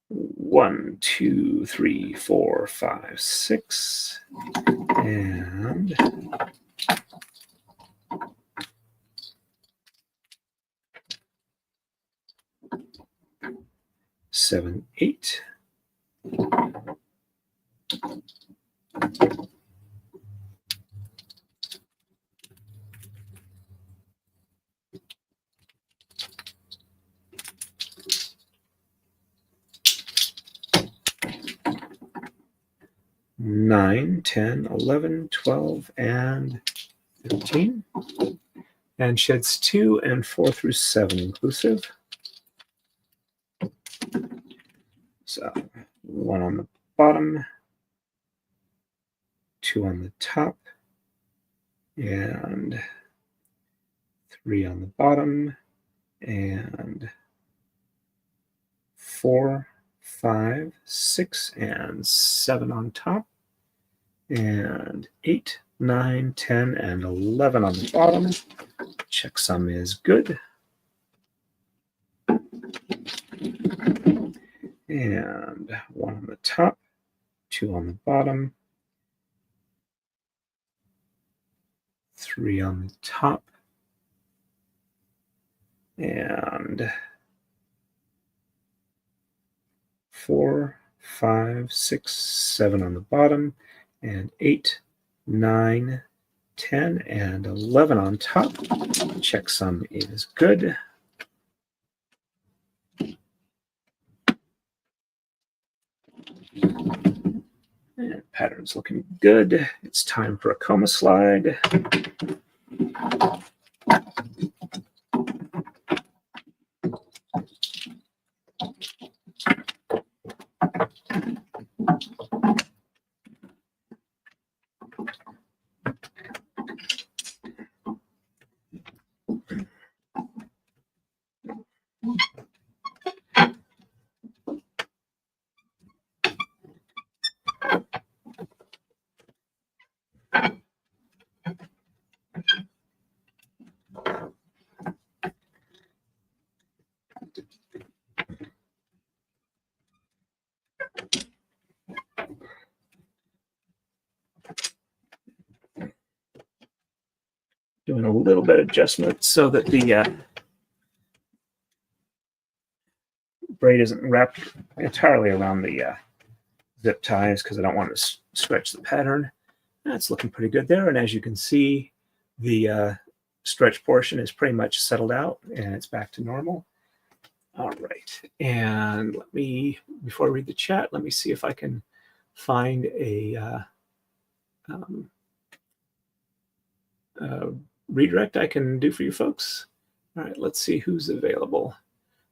Speaker 1: One, 2, 3, 4, 5, 6, and 7, 8. Nine, 10, 11, 12, and 15. And sheds 2 and 4 through 7 inclusive. So 1 on the bottom, 2 on the top, and 3 on the bottom, and 4, 5, 6, and 7 on top, and 8, 9, 10, and 11 on the bottom. Checksum is good. And 1 on the top, 2 on the bottom, 3 on the top, and 4, 5, 6, 7 on the bottom, and 8, 9, 10, and 11 on top. Checksum is good. And pattern's looking good. It's time for a coma slide. Doing a little bit of adjustment so that the braid isn't wrapped entirely around the zip ties because I don't want to stretch the pattern. That's looking pretty good there. And as you can see, the stretch portion is pretty much settled out and it's back to normal. All right. And let me, before I read the chat, let me see if I can find a redirect I can do for you folks. All right, let's see who's available.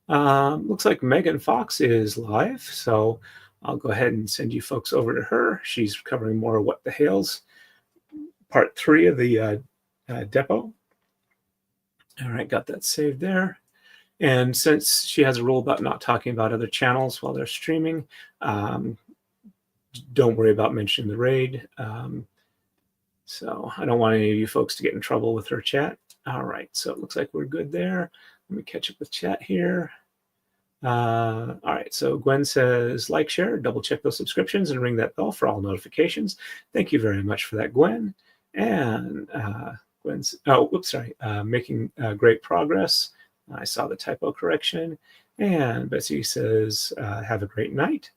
Speaker 1: Looks like Megan Fox is live, so I'll go ahead and send you folks over to her. She's covering more of What the Hails, part 3 of the depot. All right, got that saved there. And since she has a rule about not talking about other channels while they're streaming, don't worry about mentioning the raid. So I don't want any of you folks to get in trouble with her chat. All right, so it looks like we're good there. Let me catch up with chat here. All right, so Gwen says, like, share, double check those subscriptions and ring that bell for all notifications. Thank you very much for that, Gwen. And Gwen's, oh, whoops, sorry, making great progress. I saw the typo correction. And Betsy says, have a great night.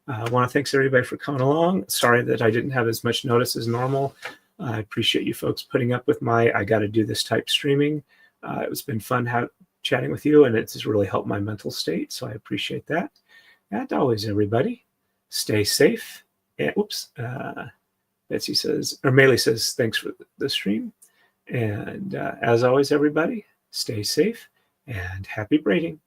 Speaker 1: I want to thank everybody for coming along. Sorry that I didn't have as much notice as normal. I appreciate you folks putting up with my I got to do this type streaming. It's been fun chatting with you, and it's really helped my mental state, so I appreciate that. And always, everybody, stay safe. And, oops, Betsy says, or Maylee says, thanks for the stream. And as always, everybody, stay safe and happy braiding.